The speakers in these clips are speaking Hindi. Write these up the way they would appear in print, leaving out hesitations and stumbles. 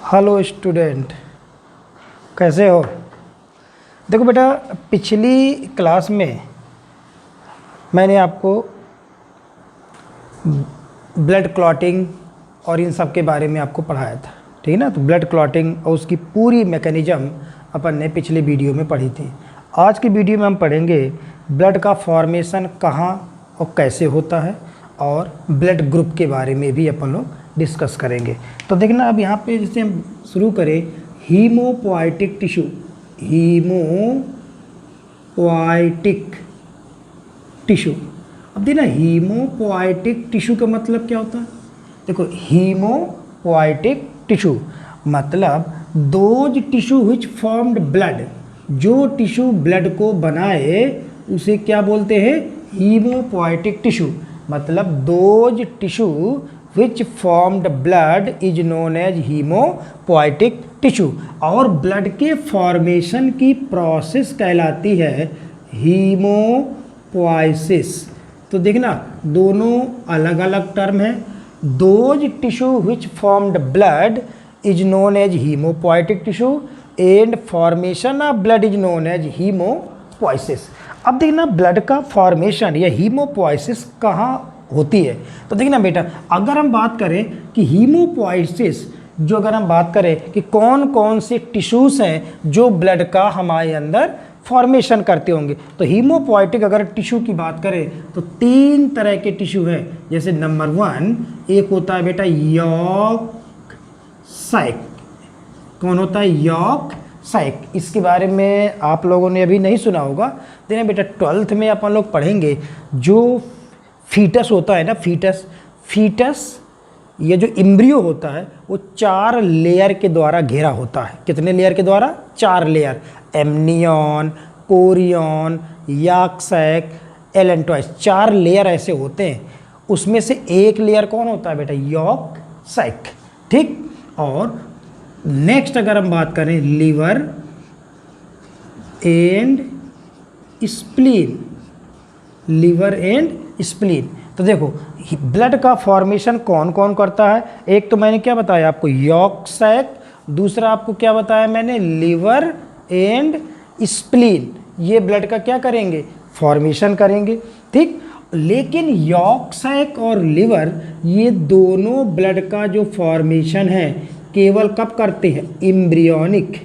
हेलो स्टूडेंट, कैसे हो? देखो बेटा, पिछली क्लास में मैंने आपको ब्लड क्लॉटिंग और इन सब के बारे में आपको पढ़ाया था, ठीक है ना। तो ब्लड क्लॉटिंग और उसकी पूरी मैकेनिज़्म अपन ने पिछले वीडियो में पढ़ी थी। आज की वीडियो में हम पढ़ेंगे ब्लड का फॉर्मेशन कहाँ और कैसे होता है, और ब्लड ग्रुप के बारे में भी अपन लोग डिस्कस करेंगे। तो देखना, अब यहाँ पे जैसे हम शुरू करें, हीमोपोइटिक टिश्यू, हीमोपोइटिक टिश्यू। अब देखना, हीमोपोइटिक टिश्यू का मतलब क्या होता है। देखो, हीमोपोइटिक टिश्यू मतलब those tissue which formed blood, जो टिश्यू ब्लड को बनाए उसे क्या बोलते हैं, हीमोपोइटिक टिश्यू। मतलब those tissue which formed blood is known as haemopoietic tissue. और ब्लड के फॉर्मेशन की प्रोसेस कहलाती है हीमोपोइसिस। तो देखना, दोनों अलग अलग टर्म है। Those tissue which formed blood is known as haemopoietic tissue and formation of blood is known as haemopoiesis. अब देखना, ब्लड का फॉर्मेशन या हीमोपोइसिस कहाँ होती है। तो देखना बेटा, अगर हम बात करें कि हीमोपोइसिस, जो अगर हम बात करें कि कौन कौन से टिश्यूज़ हैं जो ब्लड का हमारे अंदर फॉर्मेशन करते होंगे, तो हीमोपोइटिक अगर टिश्यू की बात करें तो 3 तरह के टिश्यू हैं। जैसे नंबर 1 एक होता है बेटा यॉर्क साइक। कौन होता है? यॉर्क साइक। इसके बारे में आप लोगों ने अभी नहीं सुना होगा। देखना बेटा, 12th में अपन लोग पढ़ेंगे जो फीटस होता है ना, फीटस ये जो एम्ब्रियो होता है वो 4 लेयर के द्वारा घेरा होता है। कितने लेयर के द्वारा? 4 layer. Amnion, chorion, yolk sac, allantois, 4 layer ऐसे होते हैं। उसमें से एक लेयर कौन होता है बेटा? यॉर्क सैक, ठीक। और नेक्स्ट अगर हम बात करें liver and spleen, liver and spleen. तो देखो, ब्लड का फॉर्मेशन कौन कौन करता है। एक तो मैंने क्या बताया आपको, यॉर्क सैक। दूसरा आपको क्या बताया मैंने, लीवर एंड स्प्लीन। ये ब्लड का क्या करेंगे? फॉर्मेशन करेंगे, ठीक। लेकिन यॉर्क सैक और लीवर, ये दोनों ब्लड का जो फॉर्मेशन है केवल कब करते हैं? एम्ब्रियोनिक।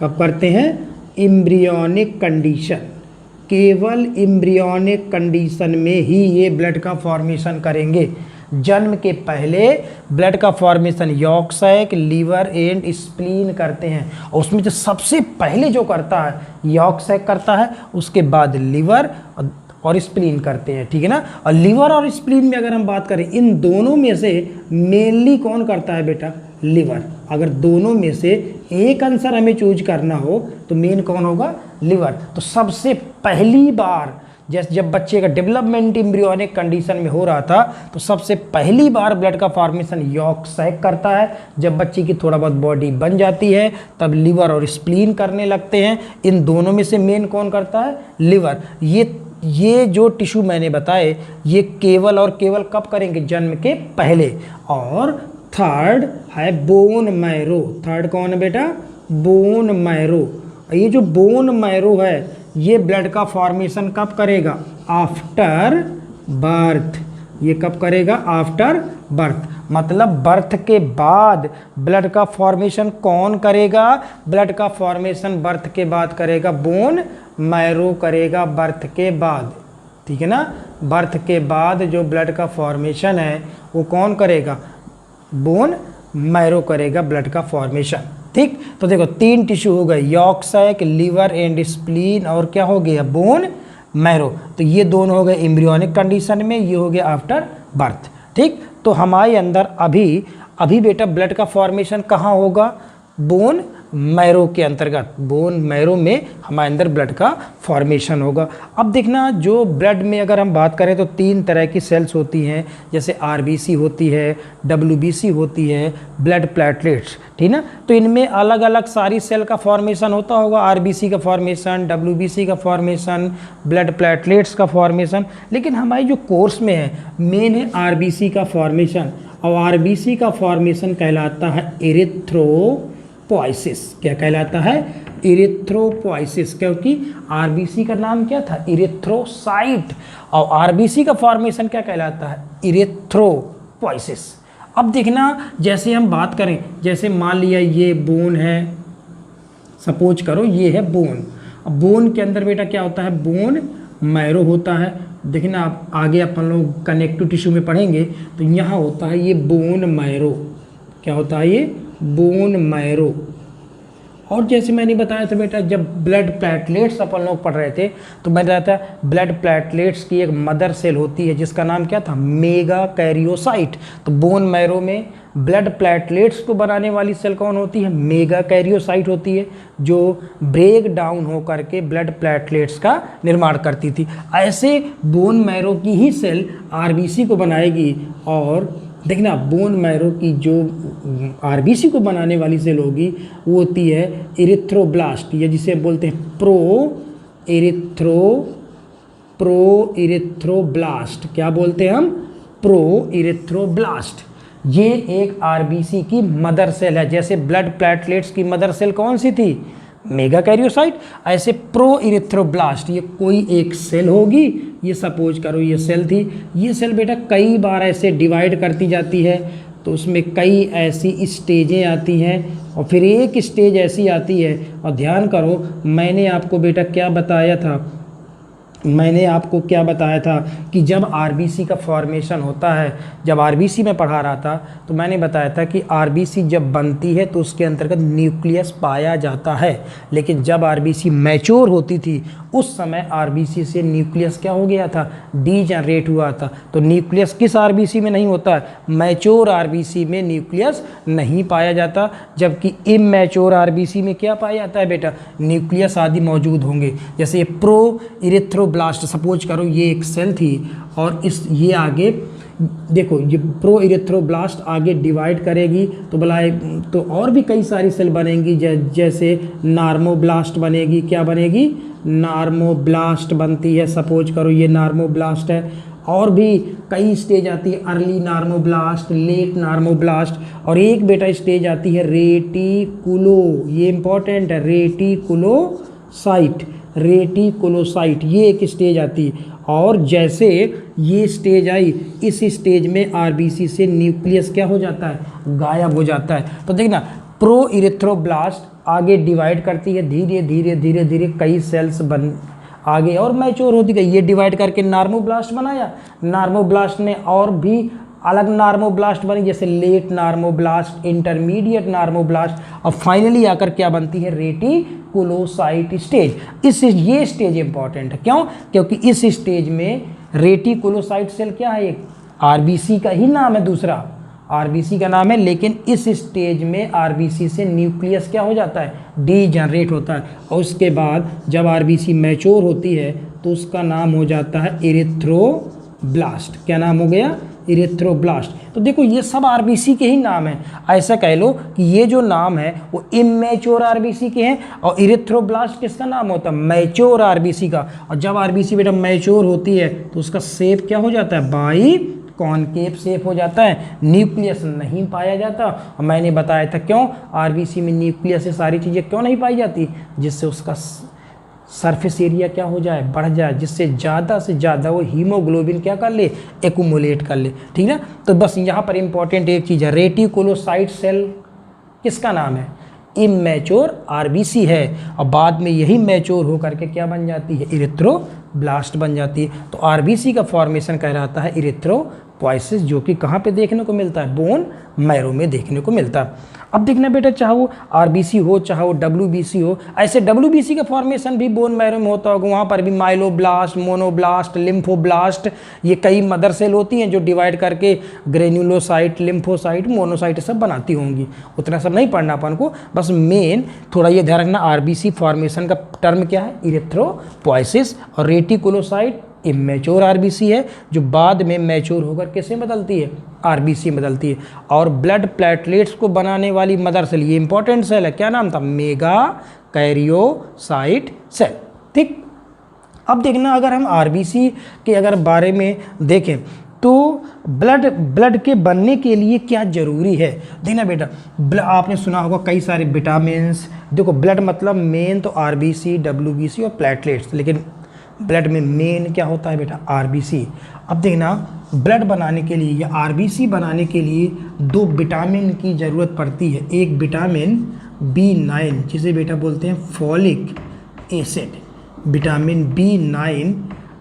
कब करते हैं? Embryonic condition. केवल एम्ब्रियोनिक कंडीशन में ही ये ब्लड का फॉर्मेशन करेंगे। जन्म के पहले ब्लड का formation yolk sac, liver and spleen करते हैं। और उसमें जो सबसे पहले जो करता है यॉर्क सैक करता है, उसके बाद लीवर और स्प्लीन करते हैं, ठीक है ना। और लीवर और स्प्लीन में अगर हम बात करें, इन दोनों में से मेनली कौन करता है बेटा? लीवर। अगर दोनों में से एक आंसर हमें चूज करना हो तो मेन कौन होगा? लीवर। तो सबसे पहली बार जैसे जब बच्चे का डेवलपमेंट एम्ब्रियोनिक कंडीशन में हो रहा था, तो सबसे पहली बार ब्लड का फॉर्मेशन यॉर्क सैक करता है। जब बच्चे की थोड़ा बहुत बॉडी बन जाती है तब लीवर और स्प्लीन करने लगते हैं। इन दोनों में से मेन कौन करता है? लीवर। ये जो टिश्यू मैंने बताए, ये केवल और केवल कब करेंगे? जन्म के पहले। और थर्ड है बोन मैरो। थर्ड कौन है बेटा? Bone marrow. ये जो बोन मैरो है, ये ब्लड का फॉर्मेशन कब करेगा? After birth. ये कब करेगा? After birth. मतलब बर्थ के बाद ब्लड का फॉर्मेशन कौन करेगा? ब्लड का फॉर्मेशन बर्थ के बाद करेगा बोन मैरो करेगा, बर्थ के बाद, ठीक है ना। बर्थ के बाद जो ब्लड का फॉर्मेशन है वो कौन करेगा? बोन मैरो करेगा ब्लड का फॉर्मेशन, ठीक। तो देखो, 3 टिश्यू हो गए, yolk sac, liver and spleen, और क्या हो गया? Bone marrow. तो ये दोनों हो गए एम्ब्रियोनिक कंडीशन में, ये हो गया आफ्टर बर्थ, ठीक। तो हमारे अंदर अभी बेटा ब्लड का फॉर्मेशन कहाँ होगा? बोन मैरो के अंतर्गत, बोन मैरो में हमारे अंदर ब्लड का फॉर्मेशन होगा। अब देखना, जो ब्लड में अगर हम बात करें तो 3 तरह की सेल्स होती हैं, जैसे आरबीसी होती है, डब्ल्यूबीसी होती है, ब्लड प्लेटलेट्स, ठीक ना। तो इनमें अलग अलग सारी सेल का फॉर्मेशन होता होगा, आरबीसी का फॉर्मेशन, डब्ल्यूबीसी का फॉर्मेशन, ब्लड प्लेटलेट्स का फॉर्मेशन। लेकिन हमारे जो कोर्स में है मेन है आरबीसी का फॉर्मेशन, और आरबीसी का फॉर्मेशन कहलाता है इरिथ्रोपोइसिस। क्या कहलाता है? इरिथ्रोपोइसिस, क्योंकि आरबीसी का नाम क्या था? इरिथ्रोसाइट, और आरबीसी का फॉर्मेशन क्या कहलाता है? इरिथ्रोपोइसिस। अब देखना, जैसे हम बात करें, जैसे मान लिया ये बोन है, सपोज करो ये है बोन। अब बोन के अंदर बेटा क्या होता है? बोन मैरो होता है। देखना, आप आगे अपन लोग कनेक्टिव टिश्यू में पढ़ेंगे तो यहाँ होता है ये बोन मैरो। क्या होता है? ये बोन मैरो। और जैसे मैंने बताया था बेटा, जब ब्लड प्लेटलेट्स अपन लोग पढ़ रहे थे तो मैंने बताया था ब्लड प्लेटलेट्स की एक मदर सेल होती है जिसका नाम क्या था? Mega karyocyte. तो बोन मैरो में ब्लड प्लेटलेट्स को बनाने वाली सेल कौन होती है? मेगा कैरियोसाइट होती है, जो ब्रेक डाउन होकर के ब्लड प्लेटलेट्स का निर्माण करती थी। ऐसे बोन मैरो की ही सेल आरबीसी को बनाएगी। और देखना, बोन मैरो की जो आरबीसी को बनाने वाली सेल होगी वो होती है इरिथ्रोब्लास्ट, या जिसे बोलते हैं प्रो इरिथ्रोब्लास्ट। क्या बोलते हैं हम? Pro erythroblast. ये एक आरबीसी की मदर सेल है। जैसे ब्लड प्लेटलेट्स की मदर सेल कौन सी थी? Mega karyocyte. ऐसे प्रो इरिथ्रोब्लास्ट ये कोई एक सेल होगी। ये सपोज करो ये सेल थी। ये सेल बेटा कई बार ऐसे डिवाइड करती जाती है, तो उसमें कई ऐसी स्टेजें आती हैं, और फिर एक स्टेज ऐसी आती है। और ध्यान करो, मैंने आपको बेटा क्या बताया था? मैंने आपको क्या बताया था कि जब आरबीसी का फॉर्मेशन होता है, जब आरबीसी में पढ़ा रहा था तो मैंने बताया था कि आरबीसी जब बनती है तो उसके अंतर्गत न्यूक्लियस पाया जाता है। लेकिन जब आरबीसी मैच्योर होती थी उस समय आरबीसी से न्यूक्लियस क्या हो गया था? डीजनरेट हुआ था। तो न्यूक्लियस किस आरबीसी में नहीं होता है? मैच्योर आरबीसी में न्यूक्लियस नहीं पाया जाता, जबकि इमैच्योर आरबीसी में क्या पाया जाता है बेटा? न्यूक्लियस आदि मौजूद होंगे। जैसे प्रो इरिथ्रोब्लास्ट, सपोज करो ये एक सेल थी, और ये आगे देखो, ये प्रो इरिथ्रोब्लास्ट आगे डिवाइड करेगी तो तो और भी कई सारी सेल बनेंगी, जैसे नार्मोब्लास्ट बनेगी। क्या बनेगी? नार्मोब्लास्ट बनती है। सपोज करो ये नार्मोब्लास्ट है। और भी कई स्टेज आती है, अर्ली नार्मोब्लास्ट, लेट नार्मोब्लास्ट, और एक बेटा स्टेज आती है रेटिकुलो। ये इंपॉर्टेंट है, रेटिकुलोसाइट ये एक स्टेज आती है। और जैसे ये स्टेज आई, इस स्टेज में आरबीसी से न्यूक्लियस क्या हो जाता है? गायब हो जाता है। तो देखना, प्रो इरिथ्रोब्लास्ट आगे डिवाइड करती है, धीरे धीरे धीरे धीरे कई सेल्स बन आगे और मैच्योर होती गई। ये डिवाइड करके नार्मोब्लास्ट बनाया। नार्मोब्लास्ट ने और भी अलग नार्मोब्लास्ट बनी, जैसे लेट नार्मोब्लास्ट, इंटरमीडिएट नार्मोब्लास्ट, और फाइनली आकर क्या बनती है? Reticulocyte stage. ये स्टेज इंपॉर्टेंट है। क्यों? क्योंकि इस स्टेज में रेटिकुलोसाइट सेल क्या है? एक आरबीसी का ही नाम है, दूसरा आरबीसी का नाम है। लेकिन इस स्टेज में आरबीसी से न्यूक्लियस क्या हो जाता है? डीजनरेट होता है। और उसके बाद जब आरबीसी मैच्योर होती है तो उसका नाम हो जाता है इरिथ्रोब्लास्ट। क्या नाम हो गया? इरिथ्रोब्लास्ट। तो देखो, ये सब आरबीसी के ही नाम हैं। ऐसा कह लो कि ये जो नाम है वो इमैच्योर आरबीसी के हैं, और इरिथ्रोब्लास्ट किसका नाम होता है? मैच्योर आरबीसी का। और जब आरबीसी बेटा मैच्योर होती है तो उसका शेप क्या हो जाता है? बाई कॉनकेव शेप हो जाता है, न्यूक्लियस नहीं पाया जाता। और मैंने बताया था क्यों आरबीसी में न्यूक्लियस से सारी चीज़ें क्यों नहीं पाई जाती? जिससे उसका सरफेस एरिया क्या हो जाए? बढ़ जाए, जिससे ज़्यादा से ज़्यादा वो हीमोग्लोबिन क्या कर ले? एक्यूमुलेट कर ले। ठीक है। तो बस यहाँ पर इंपॉर्टेंट एक चीज़ है, रेटिकुलोसाइट सेल किसका नाम है? इमैच्योर आरबीसी है। और बाद में यही मैच्योर होकर के क्या बन जाती है? इरिथ्रोब्लास्ट बन जाती है। तो आरबीसी का फॉर्मेशन कहलाता है इरिथ्रोपोइसिस। इलेक्ट्रोपोइसिस, जो कि कहाँ पे देखने को मिलता है, बोन मैरो में देखने को मिलता है। अब देखना बेटा, चाहे वो आरबीसी हो चाहे वो डब्ल्यूबीसी हो, ऐसे डब्ल्यूबीसी का फॉर्मेशन भी बोन मैरो में होता होगा, वहाँ पर भी माइलोब्लास्ट, मोनोब्लास्ट, लिम्फोब्लास्ट, ये कई मदर सेल होती हैं जो डिवाइड करके ग्रेन्युलोसाइट, लिम्फोसाइट, मोनोसाइट सब बनाती होंगी। उतना सब नहीं पढ़ना अपन को, बस मेन थोड़ा ये ध्यान रखना, आरबीसी फॉर्मेशन का टर्म क्या है, इरिथ्रोपोइसिस, और रेटिकुलोसाइट इमेच्योर आरबीसी है जो बाद में मैच्योर होकर किसे बदलती है, आरबीसी बदलती है। और ब्लड प्लेटलेट्स को बनाने वाली मदर सेल, ये इंपॉर्टेंट सेल है, क्या नाम था, मेगा कैरियोसाइट सेल। ठीक, अब देखना, अगर हम आरबीसी के अगर बारे में देखें तो ब्लड के बनने के लिए क्या जरूरी है। देखना बेटा, आपने सुना होगा कई सारे विटामिन्स। देखो, ब्लड मतलब मेन तो आरबीसी, डब्ल्यूबीसी और प्लेटलेट्स, लेकिन ब्लड में मेन क्या होता है बेटा, आरबीसी। अब देखना, ब्लड बनाने के लिए या आरबीसी बनाने के लिए 2 विटामिन की ज़रूरत पड़ती है। एक विटामिन B9 जिसे बेटा बोलते हैं folic acid. Vitamin B9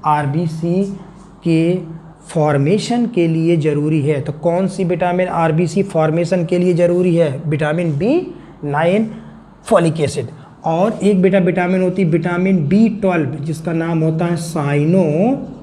RBC के फॉर्मेशन के लिए ज़रूरी है। तो कौन सी विटामिन आरबीसी फॉर्मेशन के लिए ज़रूरी है, विटामिन B9 फॉलिक एसिड। और एक बेटा विटामिन होती है विटामिन B12 जिसका नाम होता है साइनोकोबालामाइन।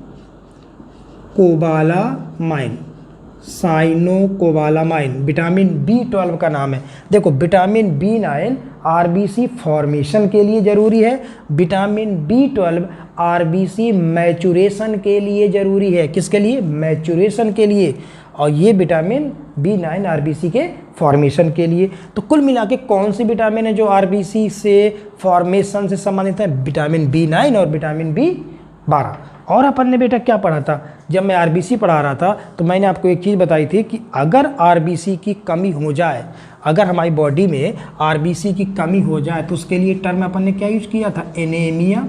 साइनोकोबालामाइन विटामिन B12 का नाम है। देखो, विटामिन B9 आरबीसी फॉर्मेशन के लिए ज़रूरी है, विटामिन B12 आरबीसी मैचुरेशन के लिए ज़रूरी है। किसके लिए, मैचुरेशन के लिए। और ये विटामिन B9 आरबीसी के फॉर्मेशन के लिए। तो कुल मिला के कौन सी विटामिन है जो आरबीसी से फॉर्मेशन से संबंधित है, विटामिन B9 और विटामिन B12। और अपन ने बेटा क्या पढ़ा था, जब मैं आरबीसी पढ़ा रहा था तो मैंने आपको एक चीज़ बताई थी कि अगर आरबीसी की कमी हो जाए, अगर हमारी बॉडी में आरबीसी की कमी हो जाए तो उसके लिए टर्म अपन ने क्या यूज किया था, एनीमिया।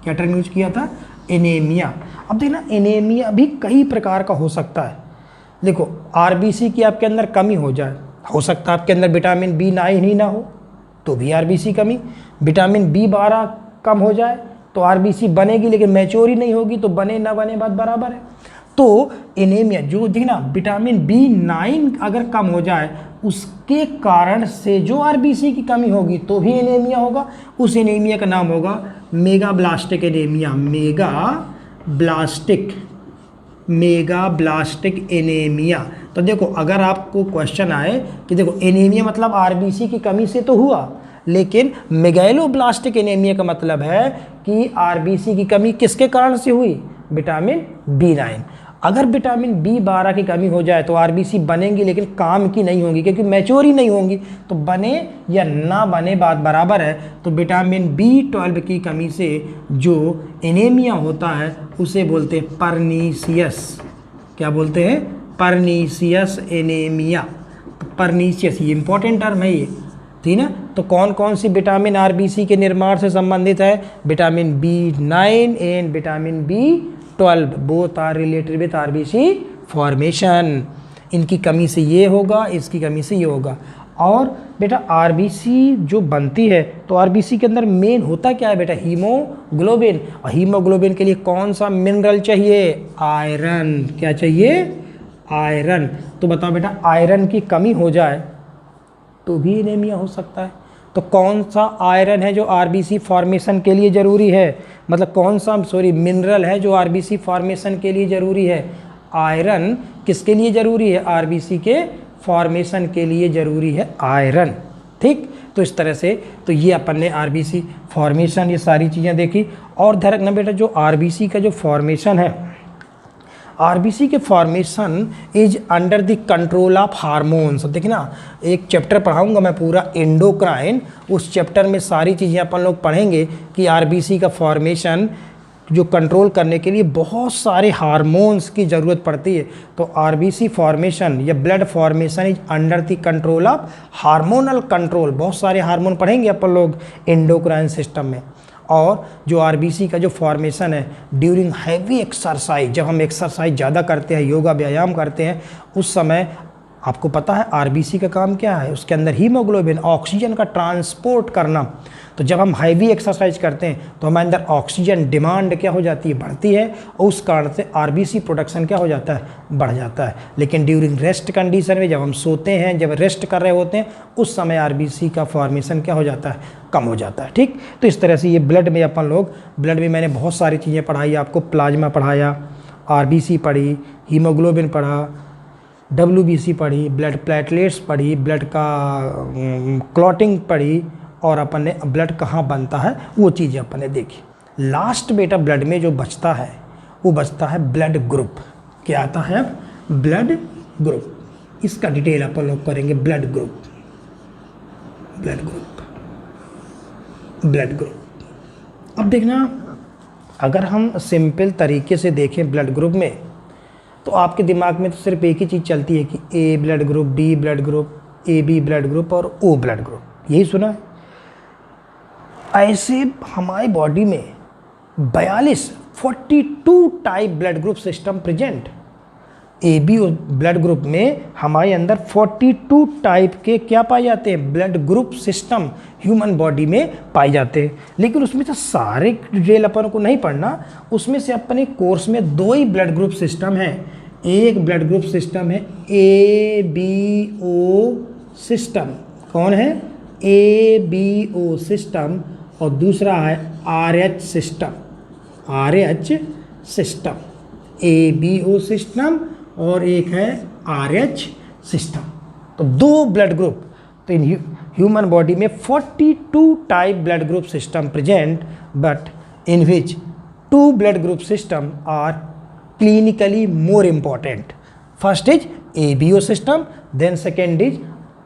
क्या टर्म यूज किया था, एनीमिया। अब देखना, एनीमिया भी कई प्रकार का हो सकता है। देखो, आरबीसी की आपके अंदर कमी हो जाए, हो सकता है आपके अंदर विटामिन B9 ही ना हो तो भी आरबीसी कमी। विटामिन B12 कम हो जाए तो आरबीसी बनेगी लेकिन मैच्योर ही नहीं होगी, तो बने ना बने बात बराबर है। तो एनीमिया जो देखना, विटामिन B9 अगर कम हो जाए उसके कारण से जो आरबीसी की कमी होगी तो भी एनीमिया होगा। उस एनीमिया का नाम होगा मेगाब्लास्टिक एनीमिया। मेगाब्लास्टिक एनीमिया। तो देखो, अगर आपको क्वेश्चन आए कि देखो एनीमिया मतलब आरबीसी की कमी से तो हुआ, लेकिन मेगालोब्लास्टिक एनीमिया का मतलब है कि आरबीसी की कमी किसके कारण से हुई, विटामिन B9। अगर विटामिन B12 की कमी हो जाए तो आरबीसी बनेंगी लेकिन काम की नहीं होंगी क्योंकि मैच्योर ही नहीं होंगी, तो बने या ना बने बात बराबर है। तो विटामिन B12 की कमी से जो एनीमिया होता है उसे बोलते हैं परनीसियस। क्या बोलते हैं, परनीसियस एनीमिया। परनीसियस ये इंपॉर्टेंट टर्म है ये, ठीक ना। तो कौन कौन सी विटामिन आरबीसी के निर्माण से संबंधित है, vitamin B9 and vitamin B12 both are related with RBC formation. इनकी कमी से ये होगा, इसकी कमी से ये होगा। और बेटा आरबीसी जो बनती है तो आरबीसी के अंदर मेन होता क्या है बेटा, हीमोग्लोबिन। और हीमोग्लोबिन के लिए कौन सा मिनरल चाहिए, आयरन। क्या चाहिए, आयरन। तो बताओ बेटा, आयरन की कमी हो जाए तो भी एनीमिया हो सकता है। तो कौन सा आयरन है जो आरबीसी फॉर्मेशन के लिए ज़रूरी है, मतलब कौन सा मिनरल है जो आरबीसी फॉर्मेशन के लिए ज़रूरी है, आयरन। किसके लिए ज़रूरी है, आरबीसी के फॉर्मेशन के लिए ज़रूरी है आयरन। ठीक, तो इस तरह से तो ये अपन ने आरबीसी फॉर्मेशन ये सारी चीज़ें देखी। और ध्यान रखना बेटा, जो आरबीसी का जो फॉर्मेशन है, आरबीसी के formation is under the control of hormones. देखना, एक चैप्टर पढ़ाऊंगा मैं पूरा एंडोक्राइन, उस चैप्टर में सारी चीज़ें अपन लोग पढ़ेंगे कि आरबीसी का फॉर्मेशन जो कंट्रोल करने के लिए बहुत सारे हार्मोन्स की ज़रूरत पड़ती है। तो आरबीसी फॉर्मेशन या blood formation is under the control of hormonal control. बहुत सारे हार्मोन पढ़ेंगे अपन लोग एंडोक्राइन सिस्टम में। और जो आरबीसी का जो फॉर्मेशन है ड्यूरिंग हैवी एक्सरसाइज, जब हम एक्सरसाइज ज़्यादा करते हैं, योगा व्यायाम करते हैं, उस समय आपको पता है आरबीसी का काम क्या है, उसके अंदर हीमोग्लोबिन ऑक्सीजन का ट्रांसपोर्ट करना। तो जब हम हैवी एक्सरसाइज करते हैं तो हमारे अंदर ऑक्सीजन डिमांड क्या हो जाती है, बढ़ती है, और उस कारण से आरबीसी प्रोडक्शन क्या हो जाता है, बढ़ जाता है। लेकिन ड्यूरिंग रेस्ट कंडीशन में, जब हम सोते हैं, जब रेस्ट कर रहे होते हैं, उस समय आरबीसी का फॉर्मेशन क्या हो जाता है, कम हो जाता है। ठीक, तो इस तरह से ये ब्लड में अपन लोग, ब्लड में मैंने बहुत सारी चीज़ें पढ़ाई, आपको प्लाज्मा पढ़ाया, आरबीसी पढ़ी, हीमोग्लोबिन पढ़ा, डब्ल्यूबीसी पढ़ी, ब्लड प्लेटलेट्स पढ़ी, ब्लड का क्लॉटिंग पढ़ी, और अपन ने ब्लड कहाँ बनता है वो चीज़ें अपन ने देखी। लास्ट बेटा ब्लड में जो बचता है वो बचता है ब्लड ग्रुप। क्या आता है, ब्लड ग्रुप। इसका डिटेल अपन लोग करेंगे, blood group, blood group, blood group. अब देखना, अगर हम सिंपल तरीके से देखें ब्लड ग्रुप में, तो आपके दिमाग में तो सिर्फ एक ही चीज़ चलती है कि A blood group, B blood group, A B blood group और ओ ब्लड ग्रुप, यही सुना है। ऐसे हमारी बॉडी में 42 type blood group system present. A B blood group में हमारे अंदर 42 टाइप के क्या पाए जाते हैं, blood group system human body में पाए जाते हैं। लेकिन उसमें से सारे डिटेल अपन को नहीं पढ़ना, उसमें से अपने कोर्स में 2 ही ब्लड ग्रुप सिस्टम हैं। एक ब्लड ग्रुप सिस्टम है ए बी ओ सिस्टम, कौन है, ए बी ओ सिस्टम, और दूसरा है R H system, R H system, A B O system और एक है आर एच सिस्टम। तो 2 ब्लड ग्रुप। तो इन ह्यूमन बॉडी में 42 type blood group system present, but in which 2 blood group system are clinically more important. First is A B O system, then second is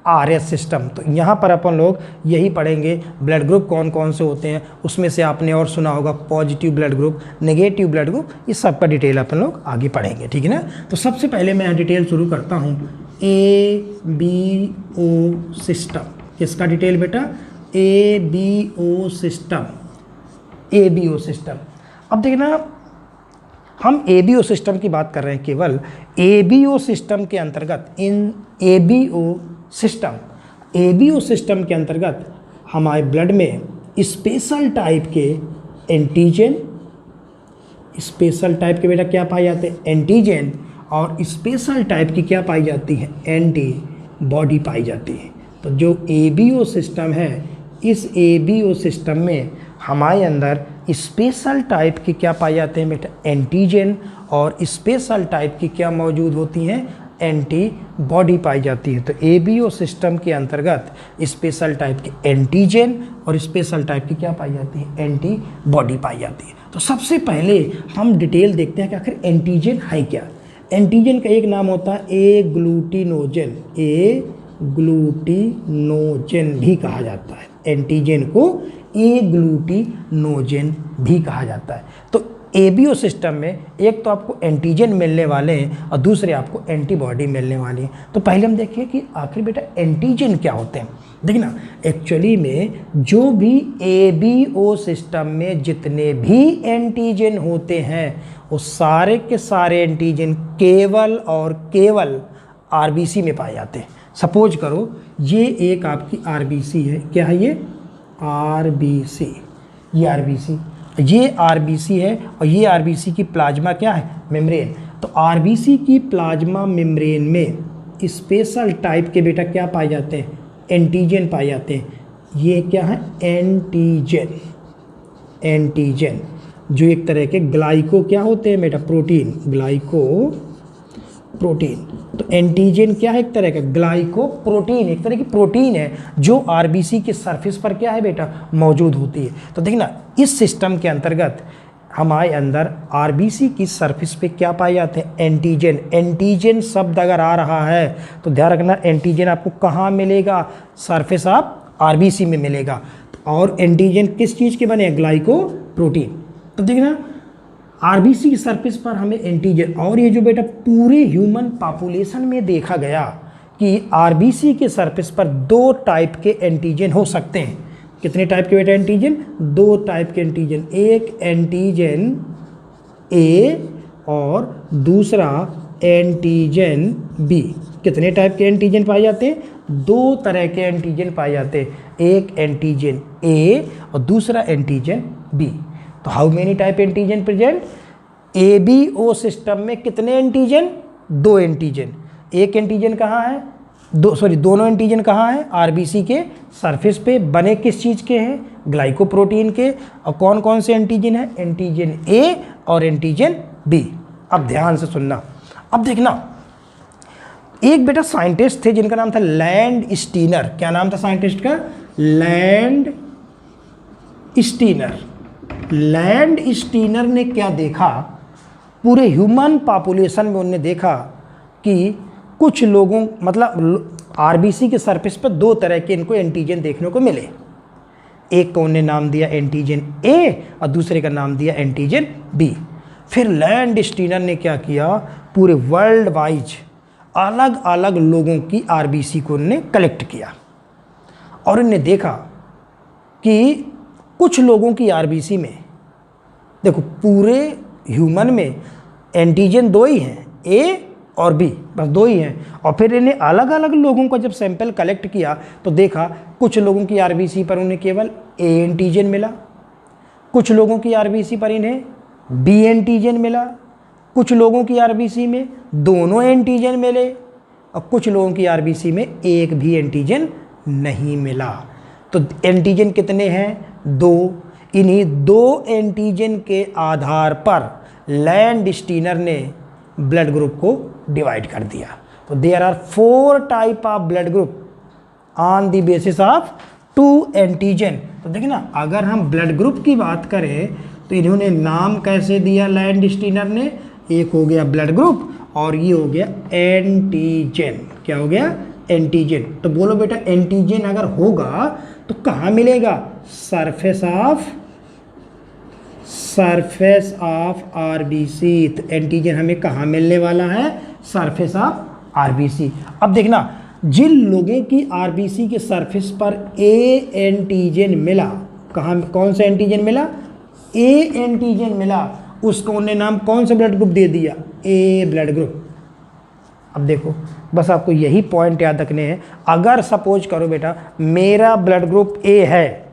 R S system. तो यहाँ पर अपन लोग यही पढ़ेंगे ब्लड ग्रुप कौन कौन से होते हैं। उसमें से आपने और सुना होगा positive blood group, negative blood group, इस सब का डिटेल अपन लोग आगे पढ़ेंगे, ठीक है ना। तो सबसे पहले मैं डिटेल शुरू करता हूँ ए बी ओ सिस्टम। किसका डिटेल बेटा, A B O system, A B O system. अब देखना, हम ए बी ओ सिस्टम की बात कर रहे हैं केवल। ए बी ओ सिस्टम के अंतर्गत, इन A B O system, A B O system के अंतर्गत हमारे ब्लड में स्पेशल टाइप के एंटीजन, स्पेशल टाइप के बेटा क्या पाए जाते हैं, एंटीजन, और स्पेशल टाइप की क्या पाई जाती है, एंटीबॉडी पाई जाती है। तो जो ए बी ओ सिस्टम है, इस ए बी ओ सिस्टम में हमारे अंदर स्पेशल टाइप की क्या पाए जाते हैं बेटा, एंटीजन, और स्पेशल टाइप की क्या मौजूद होती हैं, एंटीबॉडी पाई जाती है। तो ए बी ओ सिस्टम के अंतर्गत स्पेशल टाइप के एंटीजन और स्पेशल टाइप की क्या पाई जाती है, एंटीबॉडी पाई जाती है। तो सबसे पहले हम डिटेल देखते हैं कि आखिर एंटीजन है क्या। एंटीजन का एक नाम होता है ए ग्लूटिनोजन, ए ग्लूटिनोजन भी कहा जाता है। एंटीजन को ए ग्लूटिनोजन भी कहा जाता है। तो ए बी ओ सिस्टम में एक तो आपको एंटीजन मिलने वाले हैं और दूसरे आपको एंटीबॉडी मिलने वाली है। तो पहले हम देखिए कि आखिर बेटा एंटीजन क्या होते हैं। देखिए ना, एक्चुअली में जो भी ए बी ओ सिस्टम में जितने भी एंटीजन होते हैं वो सारे के सारे एंटीजन केवल और केवल आरबीसी में पाए जाते हैं। सपोज करो ये एक आपकी आरबीसी है, क्या है ये, आरबीसी, ये आरबीसी, ये आरबीसी है, और ये आरबीसी की प्लाज्मा क्या है, मेम्ब्रेन। तो आरबीसी की प्लाज्मा मेम्ब्रेन में स्पेशल टाइप के बेटा क्या पाए जाते हैं, एंटीजन पाए जाते हैं। ये क्या है, एंटीजन, एंटीजन जो एक तरह के ग्लाइको क्या होते हैं बेटा, प्रोटीन, ग्लाइको प्रोटीन। तो एंटीजन क्या है, एक तरह का ग्लाइको प्रोटीन, एक तरह की प्रोटीन है जो आरबीसी के सरफेस पर क्या है बेटा, मौजूद होती है। तो देखना, इस सिस्टम के अंतर्गत हमारे अंदर आरबीसी की सरफेस पे क्या पाए जाते हैं, एंटीजन। एंटीजन शब्द अगर आ रहा है तो ध्यान रखना, एंटीजन आपको कहाँ मिलेगा, सरफेस आप आरबीसी में मिलेगा। और एंटीजन किस चीज़ के बने हैं, ग्लाइको प्रोटीन। तो देखना, आरबीसी की सरफेस पर हमें एंटीजन, और ये जो बेटा पूरे ह्यूमन पॉपुलेशन में देखा गया कि आरबीसी के सरफेस पर 2 टाइप के एंटीजन हो सकते हैं। कितने टाइप के बेटा एंटीजन, 2 टाइप के एंटीजन, एक एंटीजन ए और दूसरा एंटीजन बी। कितने टाइप के एंटीजन पाए जाते हैं? 2 तरह के एंटीजन पाए जाते हैं, एक एंटीजन ए और दूसरा एंटीजन बी। तो how many type antigen present? ABO system में कितने एंटीजन? 2 एंटीजन। एक एंटीजन कहाँ है? दोनों एंटीजन कहाँ हैं? RBC के सरफेस पे, बने किस चीज़ के हैं? ग्लाइकोप्रोटीन के। और कौन कौन से एंटीजन हैं? एंटीजन ए और एंटीजन बी। अब ध्यान से सुनना, अब देखना, एक बेटा साइंटिस्ट थे जिनका नाम था लैंड स्टीनर। क्या नाम था साइंटिस्ट का? Land Steiner. लैंड स्टीनर ने क्या देखा, पूरे ह्यूमन पॉपुलेशन में उन्होंने देखा कि कुछ लोगों, मतलब RBC के सरफेस पर 2 तरह के इनको एंटीजन देखने को मिले। एक को उन्होंने नाम दिया एंटीजन ए और दूसरे का नाम दिया एंटीजन बी। फिर लैंड स्टीनर ने क्या किया, पूरे वर्ल्ड वाइज अलग अलग लोगों की RBC को उन्होंने कलेक्ट किया और उन्होंने देखा कि कुछ लोगों की RBC में, देखो पूरे ह्यूमन में एंटीजन 2 ही हैं, ए और बी, बस 2 ही हैं। और फिर इन्हें अलग अलग लोगों का जब सैंपल कलेक्ट किया तो देखा कुछ लोगों की RBC पर उन्हें केवल ए एंटीजन मिला, कुछ लोगों की RBC पर इन्हें बी एंटीजन मिला, कुछ लोगों की RBC में दोनों एंटीजन मिले और कुछ लोगों की RBC में एक भी एंटीजन नहीं मिला। तो एंटीजन कितने हैं? 2। इन्हीं 2 एंटीजन के आधार पर लैंड स्टीनर ने ब्लड ग्रुप को डिवाइड कर दिया। तो there are 4 type of blood group on the basis of 2 antigen. तो देखिए ना, अगर हम ब्लड ग्रुप की बात करें तो इन्होंने नाम कैसे दिया लैंड स्टीनर ने? एक हो गया ब्लड ग्रुप और ये हो गया एंटीजन। क्या हो गया? एंटीजन। तो बोलो बेटा, एंटीजन अगर होगा तो कहाँ मिलेगा? Surface of RBC। तो एंटीजन हमें कहाँ मिलने वाला है? Surface of RBC। अब देखना, जिन लोगों की RBC के सरफेस पर ए एंटीजन मिला, कहाँ, कौन सा एंटीजन मिला? ए एंटीजन मिला, उसको उन्होंने नाम कौन सा ब्लड ग्रुप दे दिया? ए ब्लड ग्रुप। अब देखो, बस आपको यही पॉइंट याद रखने हैं। अगर सपोज करो बेटा मेरा ब्लड ग्रुप ए है,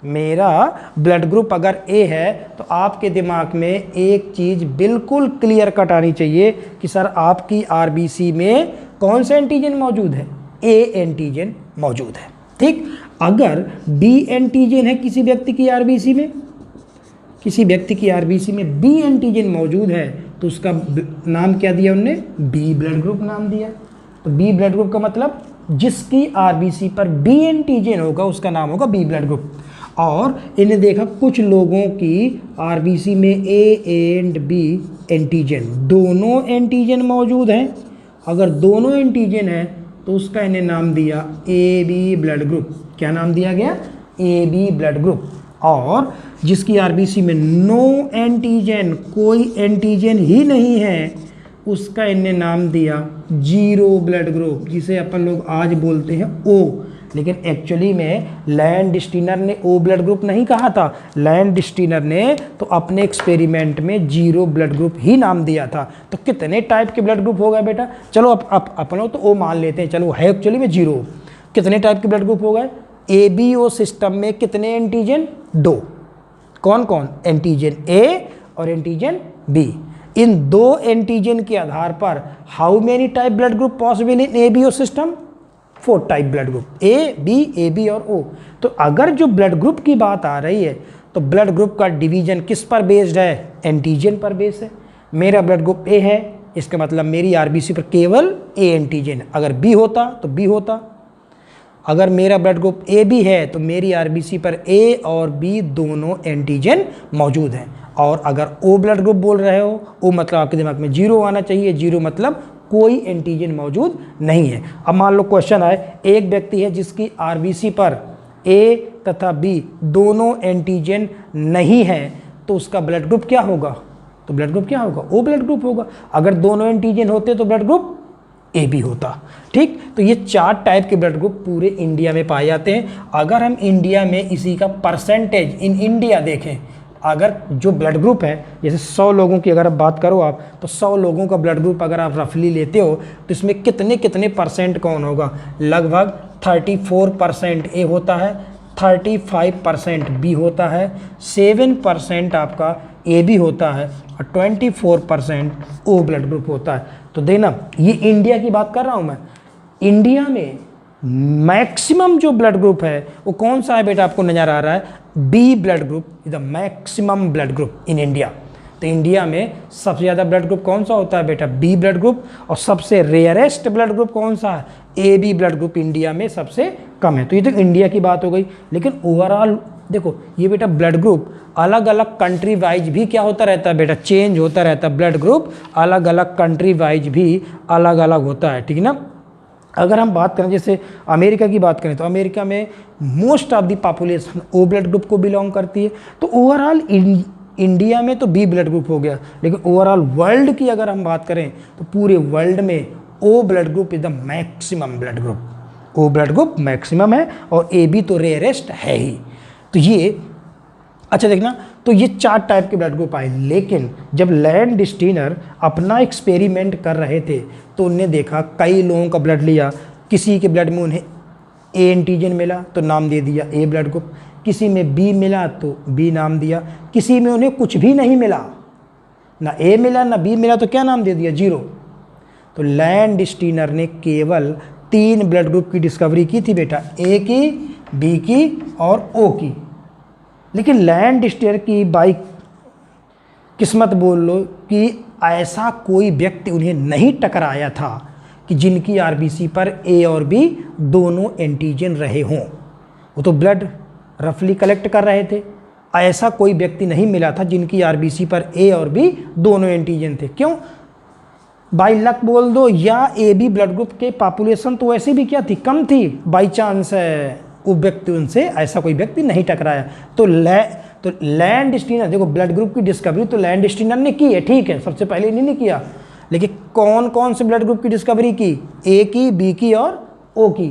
मेरा ब्लड ग्रुप अगर ए है, तो आपके दिमाग में एक चीज़ बिल्कुल क्लियर कट आनी चाहिए कि सर आपकी RBC में कौन सा एंटीजन मौजूद है? ए एंटीजन मौजूद है। ठीक, अगर बी एंटीजन है किसी व्यक्ति की RBC में, किसी व्यक्ति की RBC में बी एंटीजन मौजूद है, तो उसका नाम क्या दिया उनने? बी ब्लड ग्रुप नाम दिया। तो बी ब्लड ग्रुप का मतलब जिसकी RBC पर बी एंटीजन होगा उसका नाम होगा बी ब्लड ग्रुप। और इन्हें देखा कुछ लोगों की RBC में ए एंड बी एंटीजन, दोनों एंटीजन मौजूद हैं। अगर दोनों एंटीजन हैं तो उसका इन्हें नाम दिया AB ब्लड ग्रुप। क्या नाम दिया गया? AB blood group. और जिसकी RBC में नो एंटीजन, कोई एंटीजन ही नहीं है, उसका इन्हें नाम दिया 0 ब्लड ग्रुप, जिसे अपन लोग आज बोलते हैं O। लेकिन एक्चुअली में लैंड स्टीनर ने O ब्लड ग्रुप नहीं कहा था। लैंड स्टीनर ने तो अपने एक्सपेरिमेंट में 0 ब्लड ग्रुप ही नाम दिया था। तो कितने टाइप के ब्लड ग्रुप हो गए बेटा? चलो अपन लोग तो O मान लेते हैं, चलो है एक्चुअली में 0। कितने टाइप के ब्लड ग्रुप हो गए? ABO सिस्टम में कितने एंटीजन? 2। कौन कौन? एंटीजन A और एंटीजन B। इन 2 एंटीजन के आधार पर how many type blood group possible in ABO system? 4 type blood group, A, B, AB और O। तो अगर जो ब्लड ग्रुप की बात आ रही है तो ब्लड ग्रुप का डिवीजन किस पर बेस्ड है? एंटीजन पर बेस्ड है। मेरा ब्लड ग्रुप A है, इसका मतलब मेरी RBC पर केवल A एंटीजन। अगर B होता तो B होता। अगर मेरा ब्लड ग्रुप AB है तो मेरी RBC पर A और B दोनों एंटीजन मौजूद हैं। और अगर O ब्लड ग्रुप बोल रहे हो, O मतलब आपके दिमाग में 0 आना चाहिए। 0 मतलब कोई एंटीजन मौजूद नहीं है। अब मान लो क्वेश्चन आए, एक व्यक्ति है जिसकी RBC पर A तथा B दोनों एंटीजन नहीं है, तो उसका ब्लड ग्रुप क्या होगा? तो ब्लड ग्रुप क्या होगा? O ब्लड ग्रुप होगा। अगर दोनों एंटीजन होते तो ब्लड ग्रुप AB होता। ठीक, तो ये 4 टाइप के ब्लड ग्रुप पूरे इंडिया में पाए जाते हैं। अगर हम इंडिया में इसी का परसेंटेज इन इंडिया देखें अगर जो ब्लड ग्रुप है, जैसे 100 लोगों की अगर आप बात करो आप, तो 100 लोगों का ब्लड ग्रुप अगर आप रफली लेते हो तो इसमें कितने कितने परसेंट कौन होगा? लगभग 34% ए होता है, 35% बी होता है, 7% आपका ए बी होता है और 24% ओ ब्लड ग्रुप होता है। तो देखना, ये इंडिया की बात कर रहा हूँ मैं। इंडिया में मैक्सिमम जो ब्लड ग्रुप है वो कौन सा है बेटा? आपको नज़र आ रहा है, B blood group is the maximum blood group in India. तो इंडिया में सबसे ज़्यादा ब्लड ग्रुप कौन सा होता है बेटा? B blood group. और सबसे रेयरेस्ट ब्लड ग्रुप कौन सा है? A B blood group India में सबसे कम है। तो ये तो इंडिया की बात हो गई, लेकिन ओवरऑल देखो ये बेटा ब्लड ग्रुप अलग अलग कंट्री वाइज भी क्या होता रहता है बेटा? चेंज होता रहता है। ब्लड ग्रुप अलग अलग कंट्री वाइज भी अलग अलग होता है, ठीक है ना। अगर हम बात करें जैसे अमेरिका की बात करें तो अमेरिका में most of the population O blood group को बिलोंग करती है। तो ओवरऑल इंडिया में तो बी ब्लड ग्रुप हो गया, लेकिन ओवरऑल वर्ल्ड की अगर हम बात करें तो पूरे वर्ल्ड में O blood group is the maximum blood group. O blood group maximum है और ए बी तो रेयरेस्ट है ही। तो ये अच्छा देखना, तो ये 4 टाइप के ब्लड ग्रुप आए। लेकिन जब लैंडस्टीनर अपना एक्सपेरिमेंट कर रहे थे तो उनने देखा कई लोगों का ब्लड लिया, किसी के ब्लड में उन्हें ए एंटीजन मिला तो नाम दे दिया ए ब्लड ग्रुप, किसी में बी मिला तो बी नाम दिया, किसी में उन्हें कुछ भी नहीं मिला, ना ए मिला ना बी मिला तो क्या नाम दे दिया? 0। तो लैंडस्टीनर ने केवल 3 ब्लड ग्रुप की डिस्कवरी की थी बेटा, ए की, बी की और ओ की। लेकिन लैंडस्टीनर की बाई किस्मत बोल लो कि ऐसा कोई व्यक्ति उन्हें नहीं टकराया था कि जिनकी आरबीसी पर ए और बी दोनों एंटीजन रहे हों। वो तो ब्लड रफली कलेक्ट कर रहे थे, ऐसा कोई व्यक्ति नहीं मिला था जिनकी आरबीसी पर ए और बी दोनों एंटीजन थे। क्यों? बाई लक बोल दो या ए बी ब्लड ग्रुप के पॉपुलेशन तो वैसे भी क्या थी? कम थी। बाई चांस वो व्यक्ति उनसे ऐसा कोई व्यक्ति नहीं टकराया। तो लैंडस्टीनर देखो ब्लड ग्रुप की डिस्कवरी तो लैंडस्टीनर ने की है, ठीक है, सबसे पहले इन्हीं ने किया। लेकिन कौन कौन से ब्लड ग्रुप की डिस्कवरी की? ए की, बी की और ओ की।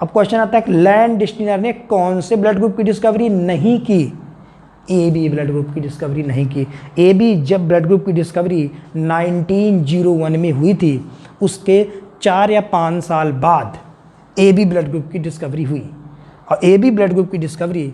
अब क्वेश्चन आता है लैंडस्टीनर ने कौन से ब्लड ग्रुप की डिस्कवरी नहीं की? ए बी ब्लड ग्रुप की डिस्कवरी नहीं की। ए बी जब ब्लड ग्रुप की डिस्कवरी 1901 में हुई थी, उसके 4 या 5 साल बाद ए बी ब्लड ग्रुप की डिस्कवरी हुई। और ए बी ब्लड ग्रुप की डिस्कवरी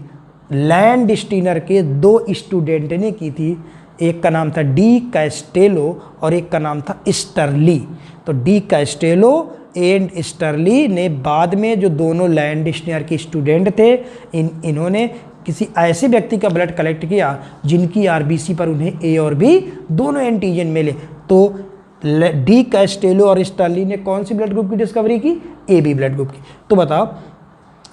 लैंडस्टीनर के 2 स्टूडेंट ने की थी। एक का नाम था डी कैस्टेलो और एक का नाम था स्टर्ली। तो डी कैस्टेलो एंड स्टर्ली ने बाद में, जो दोनों लैंडस्टीनर के स्टूडेंट थे, इन्होंने किसी ऐसे व्यक्ति का ब्लड कलेक्ट किया जिनकी आरबीसी पर उन्हें ए और बी दोनों एंटीजन मिले। तो डी कैस्टेलो और स्टर्ली ने कौन सी ब्लड ग्रुप की डिस्कवरी की? ए बी ब्लड ग्रुप की। तो बताओ,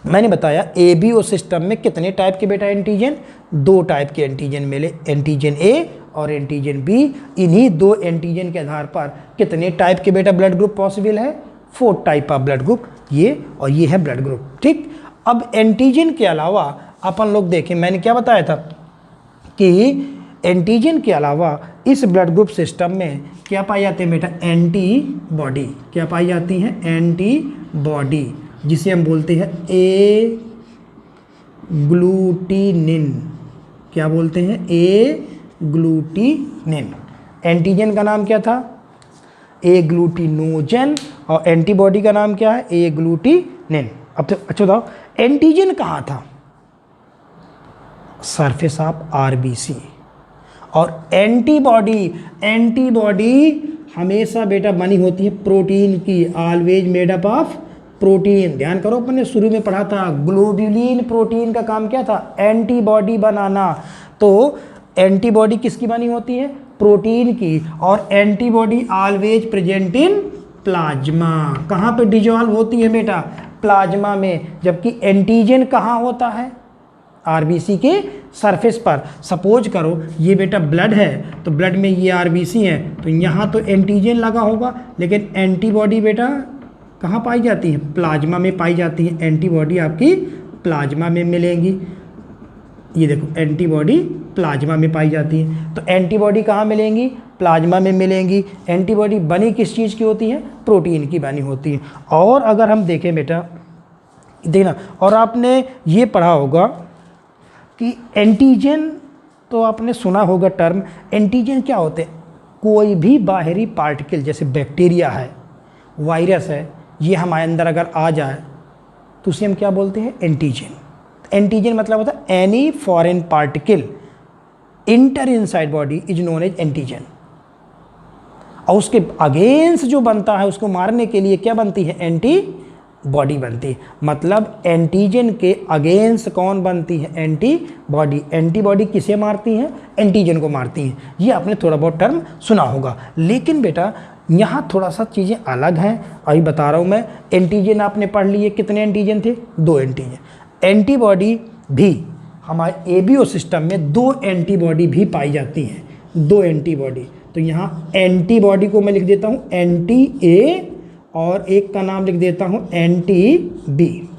मैंने बताया ए बी ओ सिस्टम में कितने टाइप के बेटा एंटीजन? 2 टाइप के एंटीजन मिले, एंटीजन ए और एंटीजन बी। इन्हीं 2 एंटीजन के आधार पर कितने टाइप के बेटा ब्लड ग्रुप पॉसिबल है? 4 टाइप ऑफ ब्लड ग्रुप, ये और ये है ब्लड ग्रुप, ठीक। अब एंटीजन के अलावा अपन लोग देखें, मैंने क्या बताया था कि एंटीजन के अलावा इस ब्लड ग्रुप सिस्टम में क्या पाई जाती है बेटा? एंटीबॉडी। क्या पाई जाती हैं? एंटीबॉडी, जिसे हम बोलते हैं ए ग्लूटिनिन। क्या बोलते हैं? ए ग्लूटिनिन। एंटीजन का नाम क्या था? ए ग्लूटिनोजन। और एंटीबॉडी का नाम क्या है? ए ग्लूटिनिन। अब तो अच्छा बताओ, एंटीजन कहाँ था? Surface of RBC. और एंटीबॉडी, एंटीबॉडी हमेशा बेटा बनी होती है प्रोटीन की, always made up of protein. ध्यान करो, अपन ने शुरू में पढ़ा था ग्लोब्यूलिन प्रोटीन का काम क्या था? एंटीबॉडी बनाना। तो एंटीबॉडी किसकी बनी होती है? प्रोटीन की। और antibody always present in plasma. कहाँ पे डिजॉल्व होती है बेटा? प्लाज्मा में। जबकि एंटीजन कहाँ होता है? आरबीसी के सरफेस पर। सपोज करो ये बेटा ब्लड है, तो ब्लड में ये आरबीसी है, तो यहाँ तो एंटीजन लगा होगा, लेकिन एंटीबॉडी बेटा कहाँ पाई जाती है? प्लाज्मा में पाई जाती है। एंटीबॉडी आपकी प्लाज्मा में मिलेंगी। ये देखो, एंटीबॉडी प्लाज्मा में पाई जाती है। तो एंटीबॉडी कहाँ मिलेंगी? प्लाज्मा में मिलेंगी। एंटीबॉडी बनी किस चीज़ की होती है? प्रोटीन की बनी होती है। और अगर हम देखें बेटा, देखना, और आपने ये पढ़ा होगा कि एंटीजन तो आपने सुना होगा टर्म एंटीजन क्या होते हैं। कोई भी बाहरी पार्टिकल जैसे बैक्टीरिया है, वायरस है, ये हमारे अंदर अगर आ जाए तो उसे हम क्या बोलते हैं, एंटीजन। एंटीजन मतलब होता है any foreign particle enter inside body is known as antigen. और उसके अगेंस्ट जो बनता है उसको मारने के लिए क्या बनती है, एंटीबॉडी बनती है। मतलब एंटीजन के अगेंस्ट कौन बनती है, एंटीबॉडी। एंटीबॉडी किसे मारती हैं, एंटीजन को मारती हैं। ये आपने थोड़ा बहुत टर्म सुना होगा। लेकिन बेटा यहाँ थोड़ा सा चीज़ें अलग हैं, अभी बता रहा हूँ मैं। एंटीजन आपने पढ़ लिए, कितने एंटीजन थे, 2 एंटीजन। एंटीबॉडी भी हमारे एबीओ सिस्टम में 2 एंटीबॉडी भी पाई जाती हैं, 2 एंटीबॉडी। तो यहाँ एंटीबॉडी को मैं लिख देता हूँ एंटी ए, और एक का नाम लिख देता हूँ एंटी बी।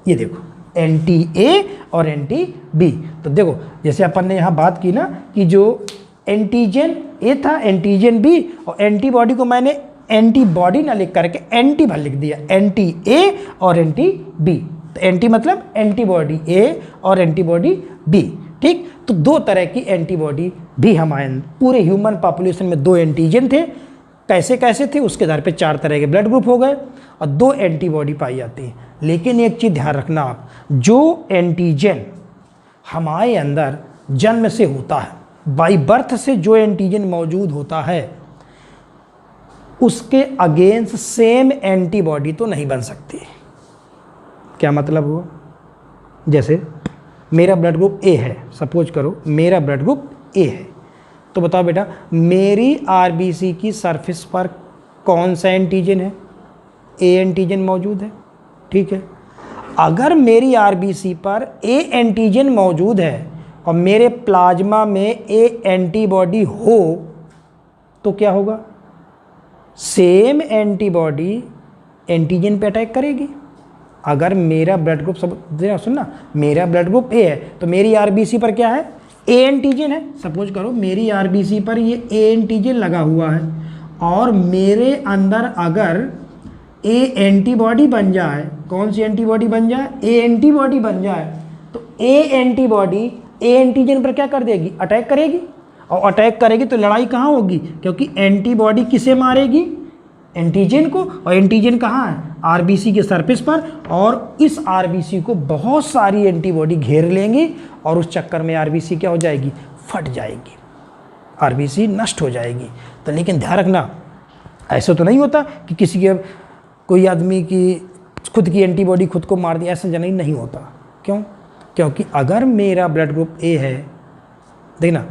ये देखो एंटी ए और एंटी बी। तो देखो जैसे अपन ने यहाँ बात की ना कि जो एंटीजन ए था, एंटीजन बी, और एंटीबॉडी को मैंने एंटीबॉडी ना लिख करके एंटी भर लिख दिया, एंटी ए और एंटी बी। तो एंटी मतलब एंटीबॉडी ए और एंटीबॉडी बी। ठीक, तो 2 तरह की एंटीबॉडी भी हमारे पूरे ह्यूमन पॉपुलेशन में 2 एंटीजन थे। कैसे कैसे थे, उसके आधार पे 4 तरह के ब्लड ग्रुप हो गए और 2 एंटीबॉडी पाई जाती है। लेकिन एक चीज़ ध्यान रखना आप, जो एंटीजन हमारे अंदर जन्म से होता है, बाई बर्थ से जो एंटीजन मौजूद होता है, उसके अगेंस्ट सेम एंटीबॉडी तो नहीं बन सकती। क्या मतलब हुआ, जैसे मेरा ब्लड ग्रुप ए है, सपोज करो मेरा ब्लड ग्रुप ए है, तो बताओ बेटा मेरी आरबीसी की सरफेस पर कौन सा एंटीजन है, ए एंटीजन मौजूद है। ठीक है, अगर मेरी आरबीसी पर ए एंटीजन मौजूद है और मेरे प्लाज्मा में ए एंटीबॉडी हो तो क्या होगा, सेम एंटीबॉडी एंटीजन पे अटैक करेगी। अगर मेरा ब्लड ग्रुप, सब सुनना, मेरा ब्लड ग्रुप ए है तो मेरी आरबीसी पर क्या है, ए एंटीजन है। सपोज करो मेरी आरबीसी पर ये ए एंटीजन लगा हुआ है और मेरे अंदर अगर ए एंटीबॉडी बन जाए, कौन सी एंटीबॉडी बन जाए, ए एंटीबॉडी बन जाए, तो ए एंटीबॉडी ए एंटीजन पर क्या कर देगी, अटैक करेगी। और अटैक करेगी तो लड़ाई कहाँ होगी, क्योंकि एंटीबॉडी किसे मारेगी, एंटीजन को। और एंटीजन कहाँ है, आरबीसी के सरफेस पर, और इस आरबीसी को बहुत सारी एंटीबॉडी घेर लेंगी और उस चक्कर में आरबीसी क्या हो जाएगी, फट जाएगी, आरबीसी नष्ट हो जाएगी। तो लेकिन ध्यान रखना, ऐसा तो नहीं होता कि किसी के कोई आदमी की खुद की एंटीबॉडी खुद को मार दी, ऐसा जनरली नहीं होता। क्यों, क्योंकि अगर मेरा ब्लड ग्रुप ए है, देखना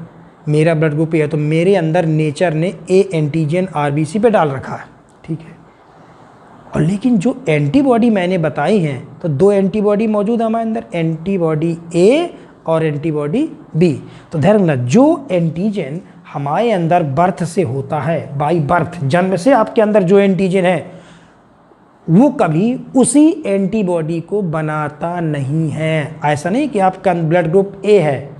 मेरा ब्लड ग्रुप ए है, तो मेरे अंदर नेचर ने ए एंटीजन आरबीसी पे डाल रखा है। ठीक है, और लेकिन जो एंटीबॉडी मैंने बताई हैं, तो 2 एंटीबॉडी मौजूद है हमारे अंदर, एंटीबॉडी ए और एंटीबॉडी बी। तो ध्यान रखना, जो एंटीजन हमारे अंदर बर्थ से होता है, बाई बर्थ, जन्म से आपके अंदर जो एंटीजन है, वो कभी उसी एंटीबॉडी को बनाता नहीं है। ऐसा नहीं कि आपका ब्लड ग्रुप ए है,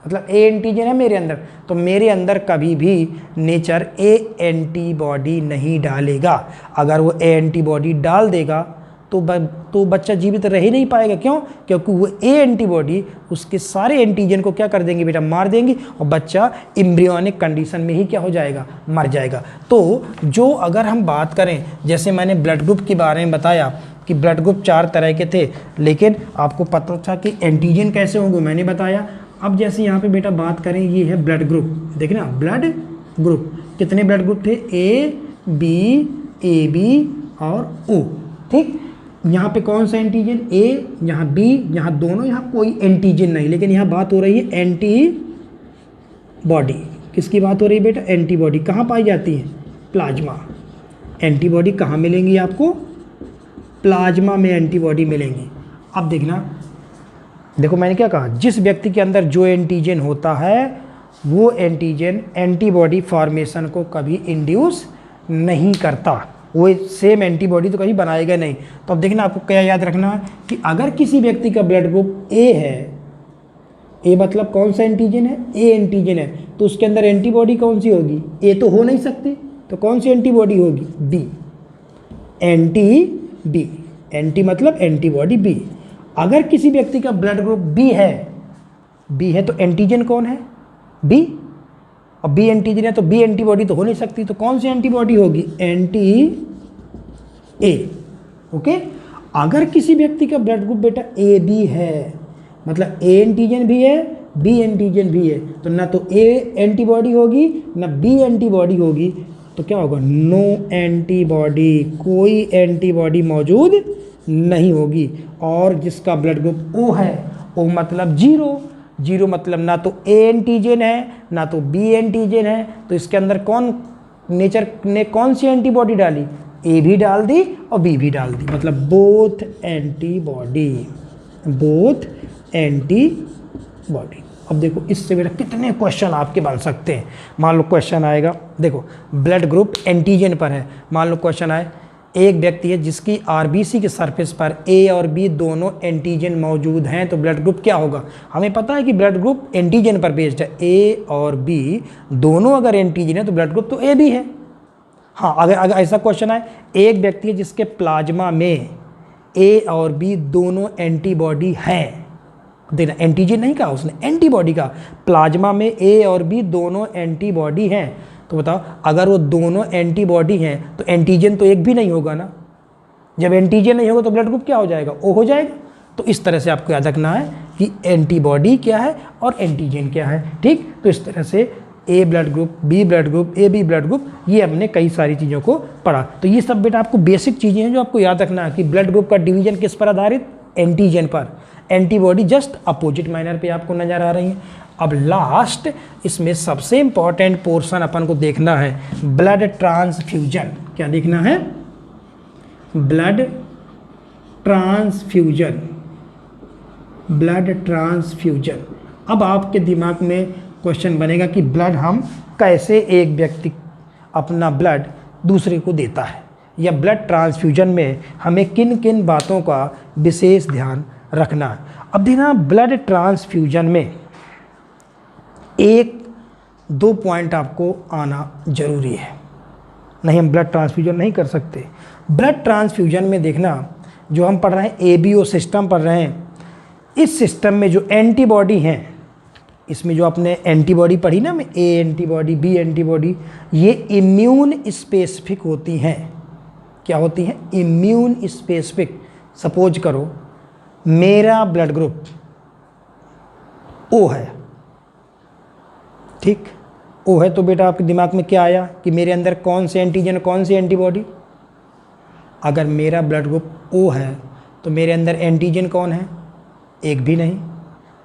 मतलब ए एंटीजन है मेरे अंदर, तो मेरे अंदर कभी भी नेचर ए एंटीबॉडी नहीं डालेगा। अगर वो ए एंटीबॉडी डाल देगा तो बच्चा जीवित रह ही नहीं पाएगा। क्यों, क्योंकि वो ए एंटीबॉडी उसके सारे एंटीजन को क्या कर देंगे बेटा, मार देंगी, और बच्चा एम्ब्रियोनिक कंडीशन में ही क्या हो जाएगा, मर जाएगा। तो जो अगर हम बात करें, जैसे मैंने ब्लड ग्रुप के बारे में बताया कि ब्लड ग्रुप 4 तरह के थे, लेकिन आपको पता था कि एंटीजन कैसे होंगे, मैंने बताया। अब जैसे यहाँ पे बेटा बात करें, ये है ब्लड ग्रुप, देखना ब्लड ग्रुप, कितने ब्लड ग्रुप थे, ए बी और ओ। ठीक, यहाँ पे कौन सा एंटीजन, ए, यहाँ बी, यहाँ दोनों, यहाँ कोई एंटीजन नहीं, लेकिन यहाँ बात हो रही है एंटीबॉडी। किसकी बात हो रही है बेटा, एंटीबॉडी। कहाँ पाई जाती है, प्लाज्मा। एंटीबॉडी कहाँ मिलेंगी आपको, प्लाज्मा में एंटीबॉडी मिलेंगी। अब देखना, देखो मैंने क्या कहा, जिस व्यक्ति के अंदर जो एंटीजन होता है, वो एंटीजन एंटीबॉडी फॉर्मेशन को कभी इंड्यूस नहीं करता, वो सेम एंटीबॉडी तो कभी बनाएगा नहीं। तो अब देखना, आपको क्या याद रखना है कि अगर किसी व्यक्ति का ब्लड ग्रुप ए है, ए मतलब कौन सा एंटीजन है, ए एंटीजन है, तो उसके अंदर एंटीबॉडी कौन सी होगी, ए तो हो नहीं सकती, तो कौन सी एंटीबॉडी होगी, बी, बी, एंटी मतलब एंटीबॉडी बी। अगर किसी व्यक्ति का ब्लड ग्रुप बी है तो एंटीजन कौन है, बी, और बी एंटीजन है तो बी एंटीबॉडी तो हो नहीं सकती, तो कौन सी एंटीबॉडी होगी? Anti A. ओके, अगर किसी व्यक्ति का ब्लड ग्रुप बेटा ए बी है, मतलब ए एंटीजन भी है बी एंटीजन भी है, तो ना तो ए एंटीबॉडी होगी ना बी एंटीबॉडी होगी, तो क्या होगा? नो एंटीबॉडी, कोई एंटीबॉडी मौजूद नहीं होगी। और जिसका ब्लड ग्रुप ओ है, ओ मतलब जीरो, जीरो मतलब ना तो ए एंटीजन है ना तो बी एंटीजन है, तो इसके अंदर कौन नेचर ने कौन सी एंटीबॉडी डाली? ए भी डाल दी और बी भी डाल दी, मतलब बोथ एंटीबॉडी, बोथ एंटीबॉडी। अब देखो इससे बेटा कितने क्वेश्चन आपके बन सकते हैं। मान लो क्वेश्चन आएगा, देखो ब्लड ग्रुप एंटीजन पर है, मान लो क्वेश्चन आए एक व्यक्ति है जिसकी आरबीसी के सरफेस पर ए और बी दोनों एंटीजन मौजूद हैं, तो ब्लड ग्रुप क्या होगा? हमें पता है कि ब्लड ग्रुप एंटीजन पर बेस्ड है, ए और बी दोनों अगर एंटीजन है तो ब्लड ग्रुप तो ए बी है। हाँ, अगर ऐसा क्वेश्चन आए एक व्यक्ति है जिसके प्लाज्मा में ए और बी दोनों एंटीबॉडी हैं, देखना एंटीजन नहीं कहा उसने, एंटीबॉडी का, प्लाज्मा में ए और बी दोनों एंटीबॉडी हैं, तो बताओ अगर वो दोनों एंटीबॉडी हैं तो एंटीजन तो एक भी नहीं होगा ना, जब एंटीजन नहीं होगा तो ब्लड ग्रुप क्या हो जाएगा? ओ हो जाएगा। तो इस तरह से आपको याद रखना है कि एंटीबॉडी क्या है और एंटीजन क्या है, ठीक। तो इस तरह से A blood group, B blood group, A B blood group, ये हमने कई सारी चीज़ों को पढ़ा। तो ये सब बेटा आपको बेसिक चीज़ें हैं जो आपको याद रखना है कि ब्लड ग्रुप का डिवीजन किस पर आधारित? एंटीजन पर। एंटीबॉडी जस्ट अपोजिट माइनर पे आपको नज़र आ रही हैं। अब लास्ट इसमें सबसे इंपॉर्टेंट पोर्शन अपन को देखना है ब्लड ट्रांसफ्यूजन। क्या देखना है? Blood transfusion, blood transfusion. अब आपके दिमाग में क्वेश्चन बनेगा कि ब्लड हम कैसे एक व्यक्ति अपना ब्लड दूसरे को देता है, या ब्लड ट्रांसफ्यूजन में हमें किन किन बातों का विशेष ध्यान रखना है। अब देखना ब्लड ट्रांसफ्यूजन में एक दो पॉइंट आपको आना जरूरी है, नहीं हम ब्लड ट्रांसफ्यूजन नहीं कर सकते। ब्लड ट्रांसफ्यूजन में देखना जो हम पढ़ रहे हैं एबीओ सिस्टम पढ़ रहे हैं, इस सिस्टम में जो एंटीबॉडी हैं, इसमें जो आपने एंटीबॉडी पढ़ी ना, में ए एंटीबॉडी बी एंटीबॉडी, ये इम्यून स्पेसिफिक होती हैं। क्या होती हैं? Immune specific. सपोज करो मेरा ब्लड ग्रुप ओ है, ठीक, ओ है, तो बेटा आपके दिमाग में क्या आया कि मेरे अंदर कौन से एंटीजन कौन सी एंटीबॉडी? अगर मेरा ब्लड ग्रुप ओ है तो मेरे अंदर एंटीजन कौन है? एक भी नहीं।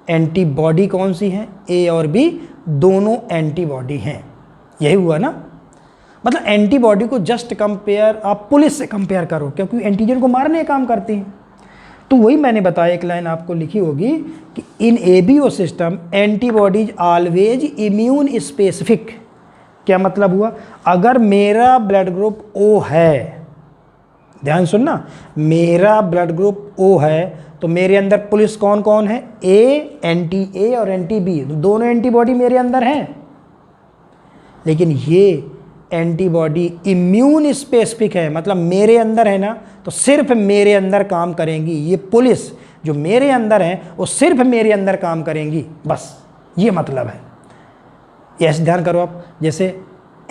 एंटीबॉडी कौन सी है? ए और बी दोनों एंटीबॉडी हैं। यही हुआ ना, मतलब एंटीबॉडी को जस्ट कंपेयर आप पुलिस से कंपेयर करो, क्योंकि एंटीजन को मारने का काम करती हैं। तो वही मैंने बताया, एक लाइन आपको लिखी होगी कि in ABO system antibodies always immune specific. क्या मतलब हुआ? अगर मेरा ब्लड ग्रुप ओ है, ध्यान सुनना, मेरा ब्लड ग्रुप ओ है तो मेरे अंदर पुलिस कौन कौन है? ए, एंटी ए और एंटी बी, दोनों एंटीबॉडी मेरे अंदर हैं। लेकिन ये एंटीबॉडी इम्यून स्पेसिफिक है, मतलब मेरे अंदर है ना, तो सिर्फ मेरे अंदर काम करेंगी। ये पुलिस जो मेरे अंदर है वो सिर्फ मेरे अंदर काम करेंगी, बस ये मतलब है। ऐसे ध्यान करो आप, जैसे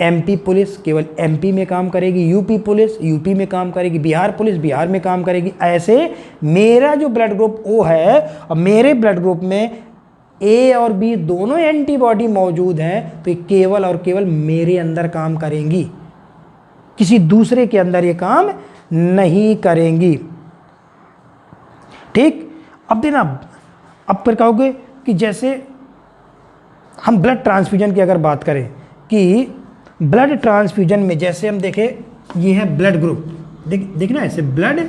एमपी पुलिस केवल एमपी में काम करेगी, यूपी पुलिस यूपी में काम करेगी, बिहार पुलिस बिहार में काम करेगी। ऐसे मेरा जो ब्लड ग्रुप ओ है और मेरे ब्लड ग्रुप में ए और बी दोनों एंटीबॉडी मौजूद हैं, तो ये केवल और केवल मेरे अंदर काम करेंगी, किसी दूसरे के अंदर ये काम नहीं करेंगी, ठीक। अब देना, अब फिर कहोगे कि जैसे हम ब्लड ट्रांसफ्यूजन की अगर बात करें कि ब्लड ट्रांसफ्यूजन में जैसे हम देखें ये है ब्लड ग्रुप, देखना ऐसे ब्लड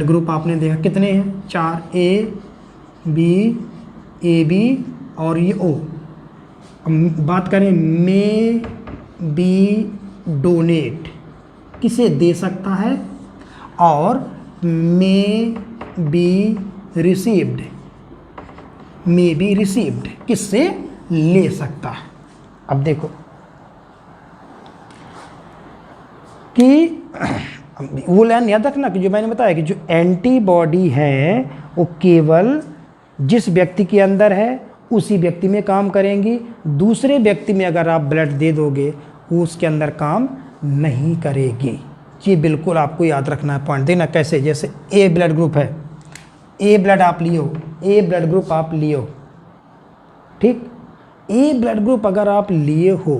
ग्रुप आपने देखा कितने हैं? 4, ए बी और ये ओ। बात करें मे बी डोनेट, किसे दे सकता है, और मे बी रिसीव्ड किससे ले सकता है। अब देखो कि वो लाइन याद रखना कि जो मैंने बताया कि जो एंटीबॉडी है वो केवल जिस व्यक्ति के अंदर है उसी व्यक्ति में काम करेंगी, दूसरे व्यक्ति में अगर आप ब्लड दे दोगे वो उसके अंदर काम नहीं करेगी। ये बिल्कुल आपको याद रखना है पॉइंट। देखना कैसे, जैसे ए ब्लड ग्रुप है, ए ब्लड आप लियो, ए ब्लड ग्रुप आप लियो, ठीक। ए ब्लड ग्रुप अगर आप लिए हो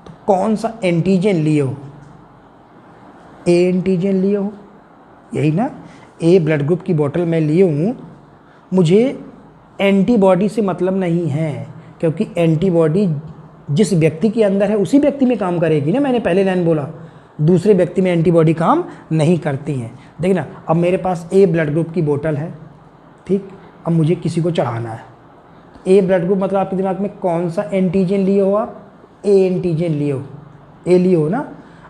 तो कौन सा एंटीजन लिए हो? ए एंटीजन लिए हो, यही ना। ए ब्लड ग्रुप की बोतल मैं लिए हूँ, मुझे एंटीबॉडी से मतलब नहीं है, क्योंकि एंटीबॉडी जिस व्यक्ति के अंदर है उसी व्यक्ति में काम करेगी ना। मैंने पहले लाइन बोला, दूसरे व्यक्ति में एंटीबॉडी काम नहीं करती हैं। देखना, अब मेरे पास ए ब्लड ग्रुप की बोतल है, ठीक। अब मुझे किसी को चढ़ाना है। ए ब्लड ग्रुप मतलब आपके दिमाग में कौन सा एंटीजन लिए हो आप? ए एंटीजन लिए हो, ए लिए हो ना।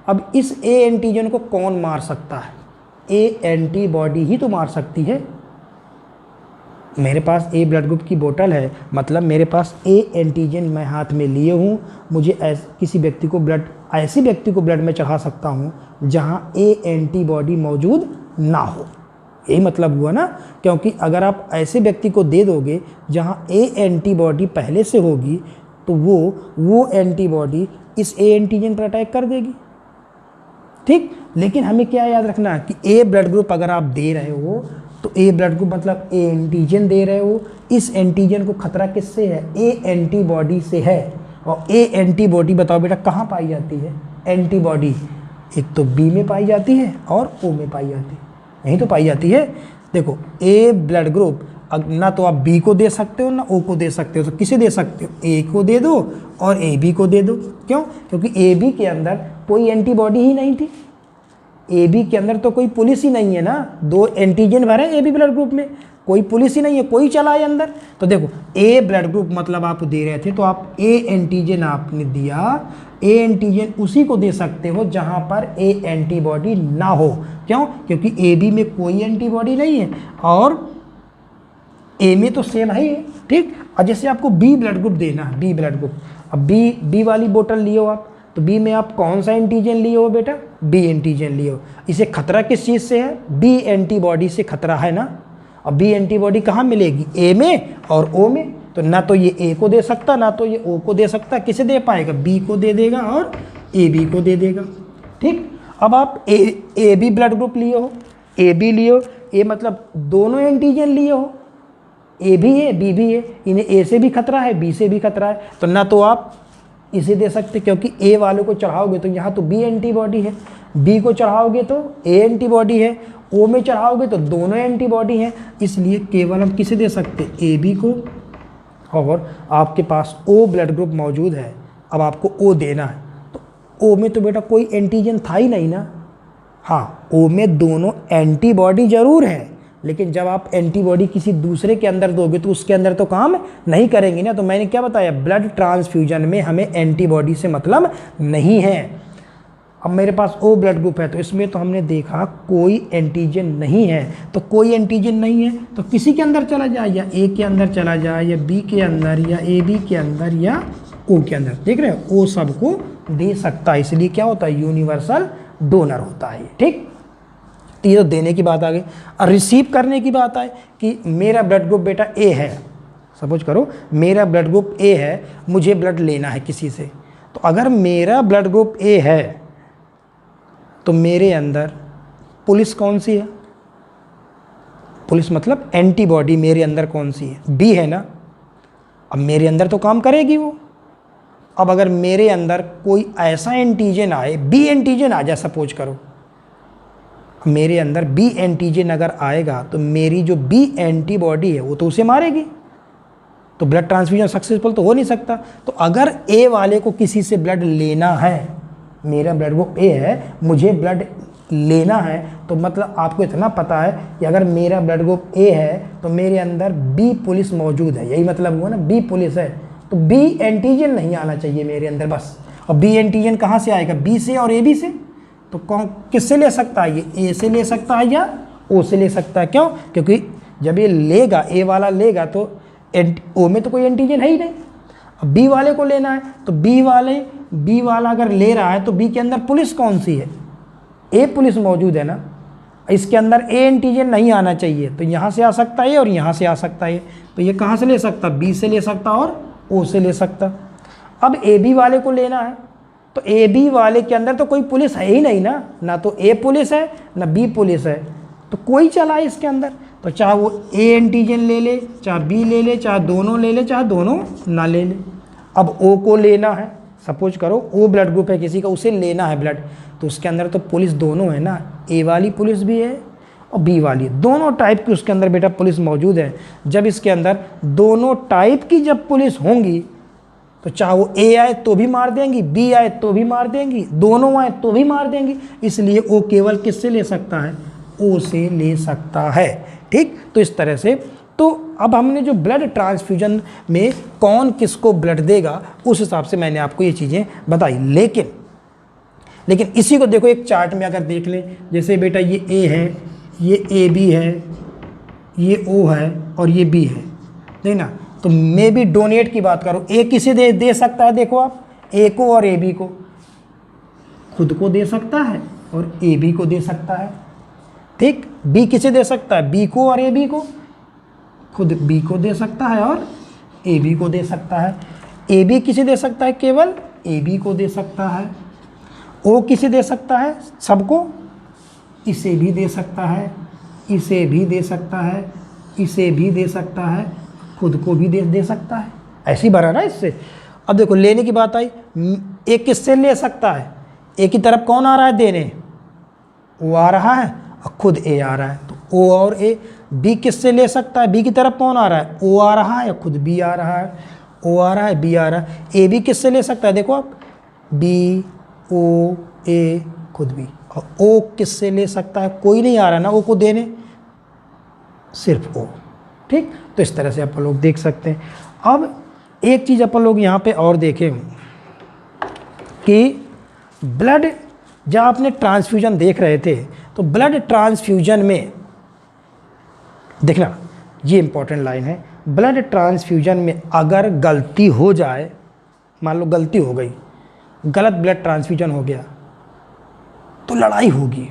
अब इस ए एंटीजन को कौन मार सकता है? ए एंटीबॉडी ही तो मार सकती है। मेरे पास ए ब्लड ग्रुप की बोतल है, मतलब मेरे पास ए एंटीजन मैं हाथ में लिए हूँ। मुझे किसी व्यक्ति को ब्लड, ऐसे व्यक्ति को ब्लड में चढ़ा सकता हूँ जहाँ ए एंटीबॉडी मौजूद ना हो। यही मतलब हुआ ना, क्योंकि अगर आप ऐसे व्यक्ति को दे दोगे जहाँ ए एंटीबॉडी पहले से होगी तो वो एंटीबॉडी इस ए एंटीजन पर अटैक कर देगी, ठीक। लेकिन हमें क्या याद रखना है कि ए ब्लड ग्रुप अगर आप दे रहे हो तो ए ब्लड ग्रुप मतलब ए एंटीजन दे रहे हो। इस एंटीजन को खतरा किससे है? ए एंटीबॉडी से है। और ए एंटीबॉडी बताओ बेटा कहाँ पाई जाती है? एंटीबॉडी एक तो बी में पाई जाती है और ओ में पाई जाती है, यहीं तो पाई जाती है। देखो, ए ब्लड ग्रुप ना तो आप बी को दे सकते हो ना ओ को दे सकते हो, तो किसे दे सकते हो? ए को दे दो और ए बी को दे दो। क्यों? क्योंकि ए बी के अंदर कोई एंटीबॉडी ही नहीं थी। ए बी के अंदर तो कोई पुलिस ही नहीं है ना, दो एंटीजन भरे ए बी ब्लड ग्रुप में, कोई पुलिस ही नहीं है, कोई चला है अंदर। तो देखो, ए ब्लड ग्रुप मतलब आप दे रहे थे तो आप ए एंटीजन आपने दिया। ए एंटीजन उसी को दे सकते हो जहां पर ए एंटीबॉडी ना हो। क्यों? क्योंकि ए बी में कोई एंटीबॉडी नहीं है और ए में तो सेम है, ठीक। और जैसे आपको बी ब्लड ग्रुप देना है, बी ब्लड ग्रुप, अब बी वाली बोतल लिए हो आप, तो बी में आप कौन सा एंटीजन लिए हो बेटा? बी एंटीजन लिए हो। इसे खतरा किस चीज़ से है? बी एंटीबॉडी से खतरा है ना। और बी एंटीबॉडी कहाँ मिलेगी? ए में और ओ में। तो ना तो ये ए को दे सकता ना तो ये ओ को दे सकता, किसे दे पाएगा? बी को दे देगा और ए बी को दे देगा, ठीक। अब आप ए बी ब्लड ग्रुप लिए हो, ए बी लिए हो, ए मतलब दोनों एंटीजन लिए हो, ए भी है बी भी है, इन्हें ए से भी खतरा है बी से भी खतरा है। तो ना तो आप इसे दे सकते, क्योंकि ए वाले को चढ़ाओगे तो यहाँ तो बी एंटीबॉडी है, बी को चढ़ाओगे तो ए एंटीबॉडी है, ओ में चढ़ाओगे तो दोनों एंटीबॉडी हैं। इसलिए केवल हम किसे दे सकते? ए बी को। और आपके पास ओ ब्लड ग्रुप मौजूद है, अब आपको ओ देना है, तो ओ में तो बेटा कोई एंटीजन था ही नहीं ना। हाँ, ओ में दोनों एंटीबॉडी जरूर है, लेकिन जब आप एंटीबॉडी किसी दूसरे के अंदर दोगे तो उसके अंदर तो काम नहीं करेंगी ना। तो मैंने क्या बताया, ब्लड ट्रांसफ्यूजन में हमें एंटीबॉडी से मतलब नहीं है। अब मेरे पास ओ ब्लड ग्रुप है तो इसमें तो हमने देखा कोई एंटीजन नहीं है, तो कोई एंटीजन नहीं है तो किसी के अंदर चला जाए, या ए के अंदर चला जाए या बी के अंदर या ए बी के अंदर या ओ के अंदर। देख रहे हो, ओ सबको दे सकता है, इसलिए क्या होता है? यूनिवर्सल डोनर होता है, ठीक। तो ये तो देने की बात आ गई। और रिसीव करने की बात आए कि मेरा ब्लड ग्रुप बेटा ए है, सपोज करो मेरा ब्लड ग्रुप ए है, मुझे ब्लड लेना है किसी से। तो अगर मेरा ब्लड ग्रुप ए है तो मेरे अंदर पुलिस कौन सी है? पुलिस मतलब एंटीबॉडी मेरे अंदर कौन सी है? बी है ना। अब मेरे अंदर तो काम करेगी वो। अब अगर मेरे अंदर कोई ऐसा एंटीजन आए, बी एंटीजन आ जाए सपोज करो, मेरे अंदर बी एंटीजन अगर आएगा तो मेरी जो बी एंटीबॉडी है वो तो उसे मारेगी, तो ब्लड ट्रांसफ्यूजन सक्सेसफुल तो हो नहीं सकता। तो अगर ए वाले को किसी से ब्लड लेना है, मेरा ब्लड ग्रुप ए है, मुझे ब्लड लेना है, तो मतलब आपको इतना पता है कि अगर मेरा ब्लड ग्रुप ए है तो मेरे अंदर बी पुलिस मौजूद है। यही मतलब हुआ ना, बी पुलिस है तो बी एंटीजन नहीं आना चाहिए मेरे अंदर बस। और बी एंटीजन कहाँ से आएगा? बी से और ए बी से। तो कौन किससे ले सकता है? ये ए से ले सकता है या ओ से ले सकता है। क्यों? क्योंकि जब ये लेगा, ए वाला लेगा तो ओ में तो कोई एंटीजन है ही नहीं। अब बी वाले को लेना है तो बी वाला अगर ले रहा है तो बी के अंदर पुलिस कौन सी है? ए पुलिस मौजूद है ना। इसके अंदर ए एंटीजन नहीं आना चाहिए, तो यहाँ से आ सकता है और यहाँ से आ सकता है। तो ये कहाँ से ले सकता, बी से ले सकता और ओ से ले सकता। अब ए बी वाले को लेना है, तो ए बी वाले के अंदर तो कोई पुलिस है ही नहीं ना, ना तो ए पुलिस है ना बी पुलिस है, तो कोई चला है इसके अंदर। तो चाहे वो ए एंटीजन ले ले, चाहे बी ले ले, चाहे दोनों ले ले, चाहे दोनों ना ले ले। अब ओ को लेना है, सपोज करो ओ ब्लड ग्रुप है किसी का, उसे लेना है ब्लड, तो उसके अंदर तो पुलिस दोनों है ना, ए वाली पुलिस भी है और बी वाली, दोनों टाइप की उसके अंदर बेटा पुलिस मौजूद है। जब इसके अंदर दोनों टाइप की जब पुलिस होंगी, तो चाहे वो ए आए तो भी मार देंगी, बी आए तो भी मार देंगी, दोनों आए तो भी मार देंगी, इसलिए ओ केवल किससे ले सकता है, ओ से ले सकता है। ठीक, तो इस तरह से तो अब हमने जो ब्लड ट्रांसफ्यूजन में कौन किसको ब्लड देगा उस हिसाब से मैंने आपको ये चीज़ें बताई। लेकिन इसी को देखो एक चार्ट में अगर देख लें, जैसे बेटा ये ए है, ये ए बी है, ये ओ है और ये बी है, नहीं ना, तो मैं भी डोनेट की बात करूँ, ए किसे दे सकता है, देखो आप ए को और ए बी को, खुद को दे सकता है और ए बी को दे सकता है। ठीक, बी किसे दे सकता है, बी को और ए बी को, खुद बी को दे सकता है और ए बी को दे सकता है। ए बी किसे दे सकता है, केवल ए बी को दे सकता है। ओ किसे दे सकता है, सबको, इसे भी दे सकता है, इसे भी दे सकता है, इसे भी दे सकता है, खुद को भी दे सकता है। ऐसी बना ना इससे। अब देखो लेने की बात आई, ए किससे ले सकता है, ए की तरफ कौन आ रहा है देने, ओ आ रहा है और खुद ए आ रहा है, तो ओ और ए। बी किससे ले सकता है, बी की तरफ कौन आ रहा है, ओ आ रहा है और खुद बी आ रहा है, ओ आ रहा है बी आ रहा है। ए बी किससे ले सकता है, देखो आप, बी ओ ए खुद बी, और ओ किससे ले सकता है, कोई नहीं आ रहा ना ओ को देने, सिर्फ ओ। ठीक, तो इस तरह से अपन लोग देख सकते हैं। अब एक चीज़ अपन लोग यहाँ पे और देखें कि ब्लड, जब आपने ट्रांसफ्यूजन देख रहे थे, तो ब्लड ट्रांसफ्यूजन में देखना, ये इंपॉर्टेंट लाइन है, ब्लड ट्रांसफ्यूजन में अगर गलती हो जाए, मान लो गलती हो गई, गलत ब्लड ट्रांसफ्यूजन हो गया, तो लड़ाई होगी,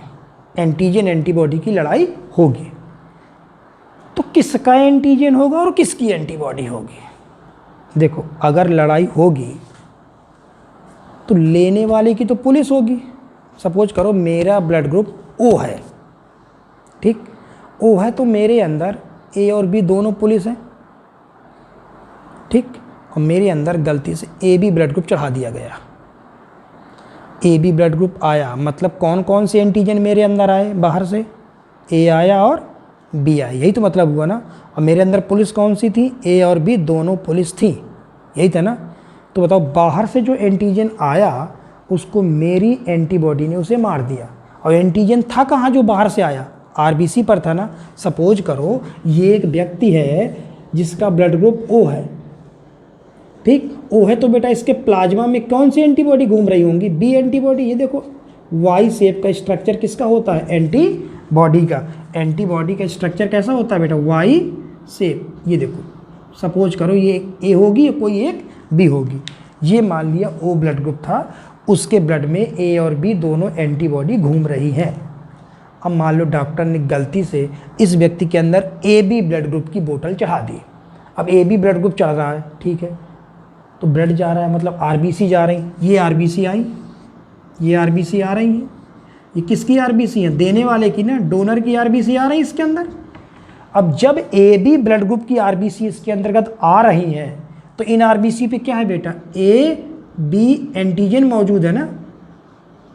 एंटीजन एंटीबॉडी की लड़ाई होगी। तो किसका एंटीजन होगा और किसकी एंटीबॉडी होगी, देखो अगर लड़ाई होगी तो लेने वाले की तो पुलिस होगी। सपोज करो मेरा ब्लड ग्रुप ओ है, ठीक, ओ है तो मेरे अंदर ए और बी दोनों पुलिस हैं, ठीक, और मेरे अंदर गलती से ए बी ब्लड ग्रुप चढ़ा दिया गया। ए बी ब्लड ग्रुप आया, मतलब कौन कौन से एंटीजन मेरे अंदर आए बाहर से, ए आया और बी आया, यही तो मतलब हुआ ना। और मेरे अंदर पुलिस कौन सी थी, ए और बी दोनों पुलिस थी, यही था ना। तो बताओ बाहर से जो एंटीजन आया उसको मेरी एंटीबॉडी ने उसे मार दिया, और एंटीजन था कहाँ जो बाहर से आया, आरबीसी पर था ना। सपोज करो ये एक व्यक्ति है जिसका ब्लड ग्रुप ओ है, ठीक, ओ है, तो बेटा इसके प्लाज्मा में कौन सी एंटीबॉडी घूम रही होंगी, बी एंटीबॉडी। ये देखो वाई शेप का स्ट्रक्चर किसका होता है, एंटीबॉडी का। एंटीबॉडी का स्ट्रक्चर कैसा होता है बेटा, वाई शेप। ये देखो सपोज करो ये ए होगी, कोई एक बी होगी। ये मान लिया ओ ब्लड ग्रुप था, उसके ब्लड में ए और बी दोनों एंटीबॉडी घूम रही है। अब मान लो डॉक्टर ने गलती से इस व्यक्ति के अंदर ए बी ब्लड ग्रुप की बोतल चढ़ा दी। अब ए बी ब्लड ग्रुप चढ़ रहा है, ठीक है, तो ब्लड जा रहा है, मतलब आरबीसी जा रही, ये आरबीसी आई, ये आरबीसी आ रही है। ये किसकी आरबीसी है, देने वाले की ना, डोनर की आरबीसी आ रही है इसके अंदर। अब जब ए बी ब्लड ग्रुप की आरबीसी इसके अंतर्गत आ रही हैं, तो इन आरबीसी पे क्या है बेटा, ए बी एंटीजन मौजूद है ना।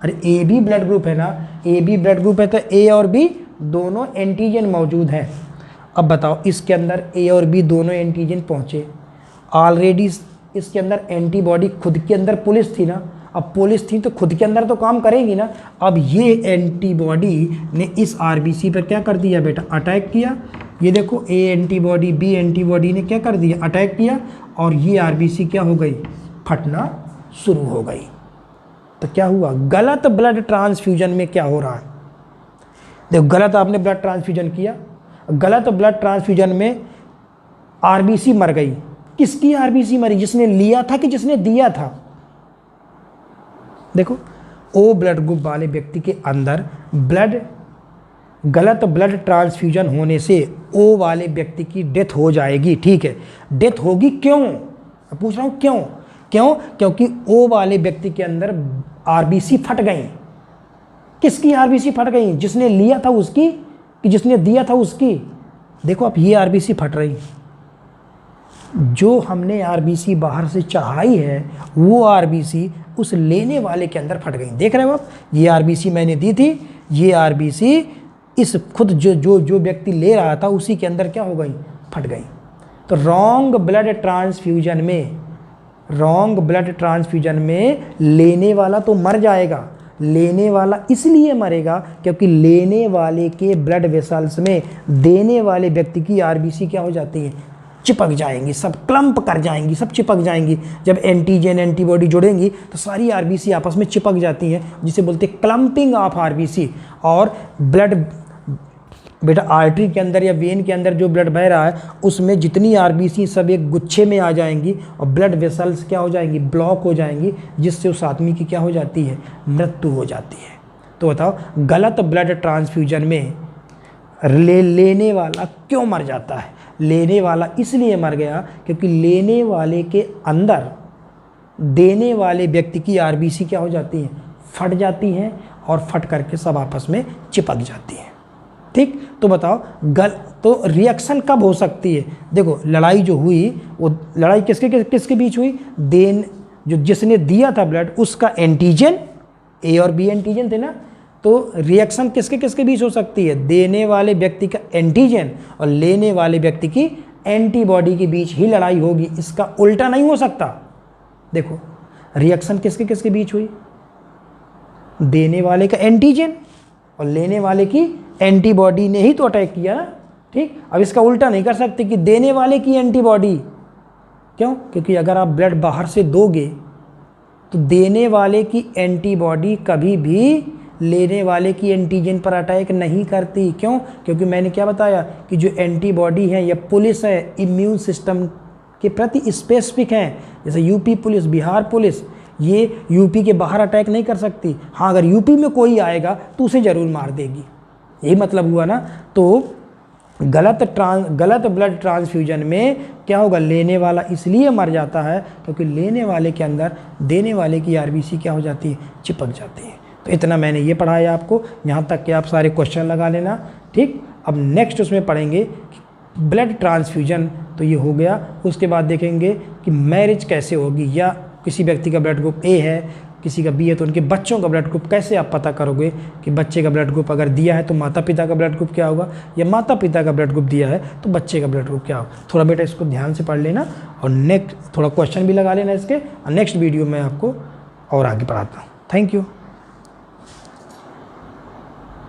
अरे ए बी ब्लड ग्रुप है ना, ए बी ब्लड ग्रुप है तो ए और बी दोनों एंटीजन मौजूद हैं। अब बताओ इसके अंदर ए और बी दोनों एंटीजन पहुँचे, ऑलरेडी इसके अंदर एंटीबॉडी, खुद के अंदर पुलिस थी ना। अब पुलिस थी तो खुद के अंदर तो काम करेगी ना। अब ये एंटीबॉडी ने इस आरबीसी पर क्या कर दिया बेटा, अटैक किया। ये देखो ए एंटीबॉडी बी एंटीबॉडी ने क्या कर दिया, अटैक किया, और ये आरबीसी क्या हो गई, फटना शुरू हो गई। तो क्या हुआ, गलत ब्लड ट्रांसफ्यूजन में क्या हो रहा है, देखो गलत आपने ब्लड ट्रांसफ्यूजन किया, गलत ब्लड ट्रांसफ्यूजन में आरबीसी मर गई। किसकी आरबीसी मरी, जिसने लिया था कि जिसने दिया था। देखो ओ ब्लड ग्रुप वाले व्यक्ति के अंदर ब्लड गलत ब्लड ट्रांसफ्यूजन होने से ओ वाले व्यक्ति की डेथ हो जाएगी। ठीक है, डेथ होगी क्यों, मैं पूछ रहा हूँ क्यों? क्योंकि ओ वाले व्यक्ति के अंदर आरबीसी फट गई। किसकी आरबीसी फट गई? जिसने लिया था उसकी कि जिसने दिया था उसकी? देखो अब ये आरबीसी फट रही, जो हमने आरबीसी बाहर से चढ़ाई है वो आरबीसी उस लेने वाले के अंदर फट गई। देख रहे हो आप, ये आरबीसी मैंने दी थी, ये आरबीसी इस खुद जो व्यक्ति ले रहा था उसी के अंदर क्या हो गई? फट गई। तो रॉन्ग ब्लड ट्रांसफ्यूजन में लेने वाला तो मर जाएगा। लेने वाला इसलिए मरेगा क्योंकि लेने वाले के ब्लड वेसल्स में देने वाले व्यक्ति की आरबीसी क्या हो जाती है? चिपक जाएंगी, सब क्लम्प कर जाएंगी, सब चिपक जाएंगी। जब एंटीजन एंटीबॉडी जुड़ेंगी तो सारी आरबीसी आपस में चिपक जाती हैं, जिसे बोलते हैं क्लम्पिंग ऑफ आरबीसी। और ब्लड बेटा आर्टरी के अंदर या वेन के अंदर जो ब्लड बह रहा है उसमें जितनी आरबीसी सब एक गुच्छे में आ जाएंगी और ब्लड वेसल्स क्या हो जाएंगी? ब्लॉक हो जाएंगी, जिससे उस आदमी की क्या हो जाती है? मृत्यु हो जाती है। तो बताओ गलत ब्लड ट्रांसफ्यूजन में लेने वाला क्यों मर जाता है? लेने वाला इसलिए मर गया क्योंकि लेने वाले के अंदर देने वाले व्यक्ति की आरबीसी क्या हो जाती है? फट जाती हैं और फट करके सब आपस में चिपक जाती हैं। ठीक, तो बताओ तो रिएक्शन कब हो सकती है? देखो लड़ाई जो हुई वो लड़ाई किसके बीच हुई? जिसने दिया था ब्लड उसका एंटीजन, ए और बी एंटीजन थे ना, तो रिएक्शन किसके बीच हो सकती है? देने वाले व्यक्ति का एंटीजन और लेने वाले व्यक्ति की एंटीबॉडी के बीच ही लड़ाई होगी, इसका उल्टा नहीं हो सकता। देखो रिएक्शन किसके बीच हुई? देने वाले का एंटीजन और लेने वाले की एंटीबॉडी ने ही तो अटैक किया ना। ठीक, अब इसका उल्टा नहीं कर सकते कि देने वाले की एंटीबॉडी। क्यों? क्योंकि अगर आप ब्लड बाहर से दोगे तो देने वाले की एंटीबॉडी कभी भी लेने वाले की एंटीजन पर अटैक नहीं करती। क्यों? क्योंकि मैंने क्या बताया कि जो एंटीबॉडी है या पुलिस है इम्यून सिस्टम के प्रति स्पेसिफिक हैं। जैसे यूपी पुलिस, बिहार पुलिस, ये यूपी के बाहर अटैक नहीं कर सकती। हाँ, अगर यूपी में कोई आएगा तो उसे ज़रूर मार देगी, यही मतलब हुआ ना। तो गलत ब्लड ट्रांसफ्यूजन में क्या होगा? लेने वाला इसलिए मर जाता है क्योंकि लेने वाले के अंदर देने वाले की आरबीसी क्या हो जाती है? चिपक जाती है। तो इतना मैंने ये पढ़ाया आपको, यहाँ तक कि आप सारे क्वेश्चन लगा लेना। ठीक, अब नेक्स्ट उसमें पढ़ेंगे ब्लड ट्रांसफ्यूजन, तो ये हो गया। उसके बाद देखेंगे कि मैरिज कैसे होगी, या किसी व्यक्ति का ब्लड ग्रुप ए है किसी का बी है तो उनके बच्चों का ब्लड ग्रुप कैसे आप पता करोगे कि बच्चे का ब्लड ग्रुप अगर दिया है तो माता पिता का ब्लड ग्रुप क्या होगा, या माता पिता का ब्लड ग्रुप दिया है तो बच्चे का ब्लड ग्रुप क्या होगा। थोड़ा बेटा इसको ध्यान से पढ़ लेना और नेक्स्ट थोड़ा क्वेश्चन भी लगा लेना इसके, और नेक्स्ट वीडियो में आपको और आगे पढ़ाता हूँ। Thank you.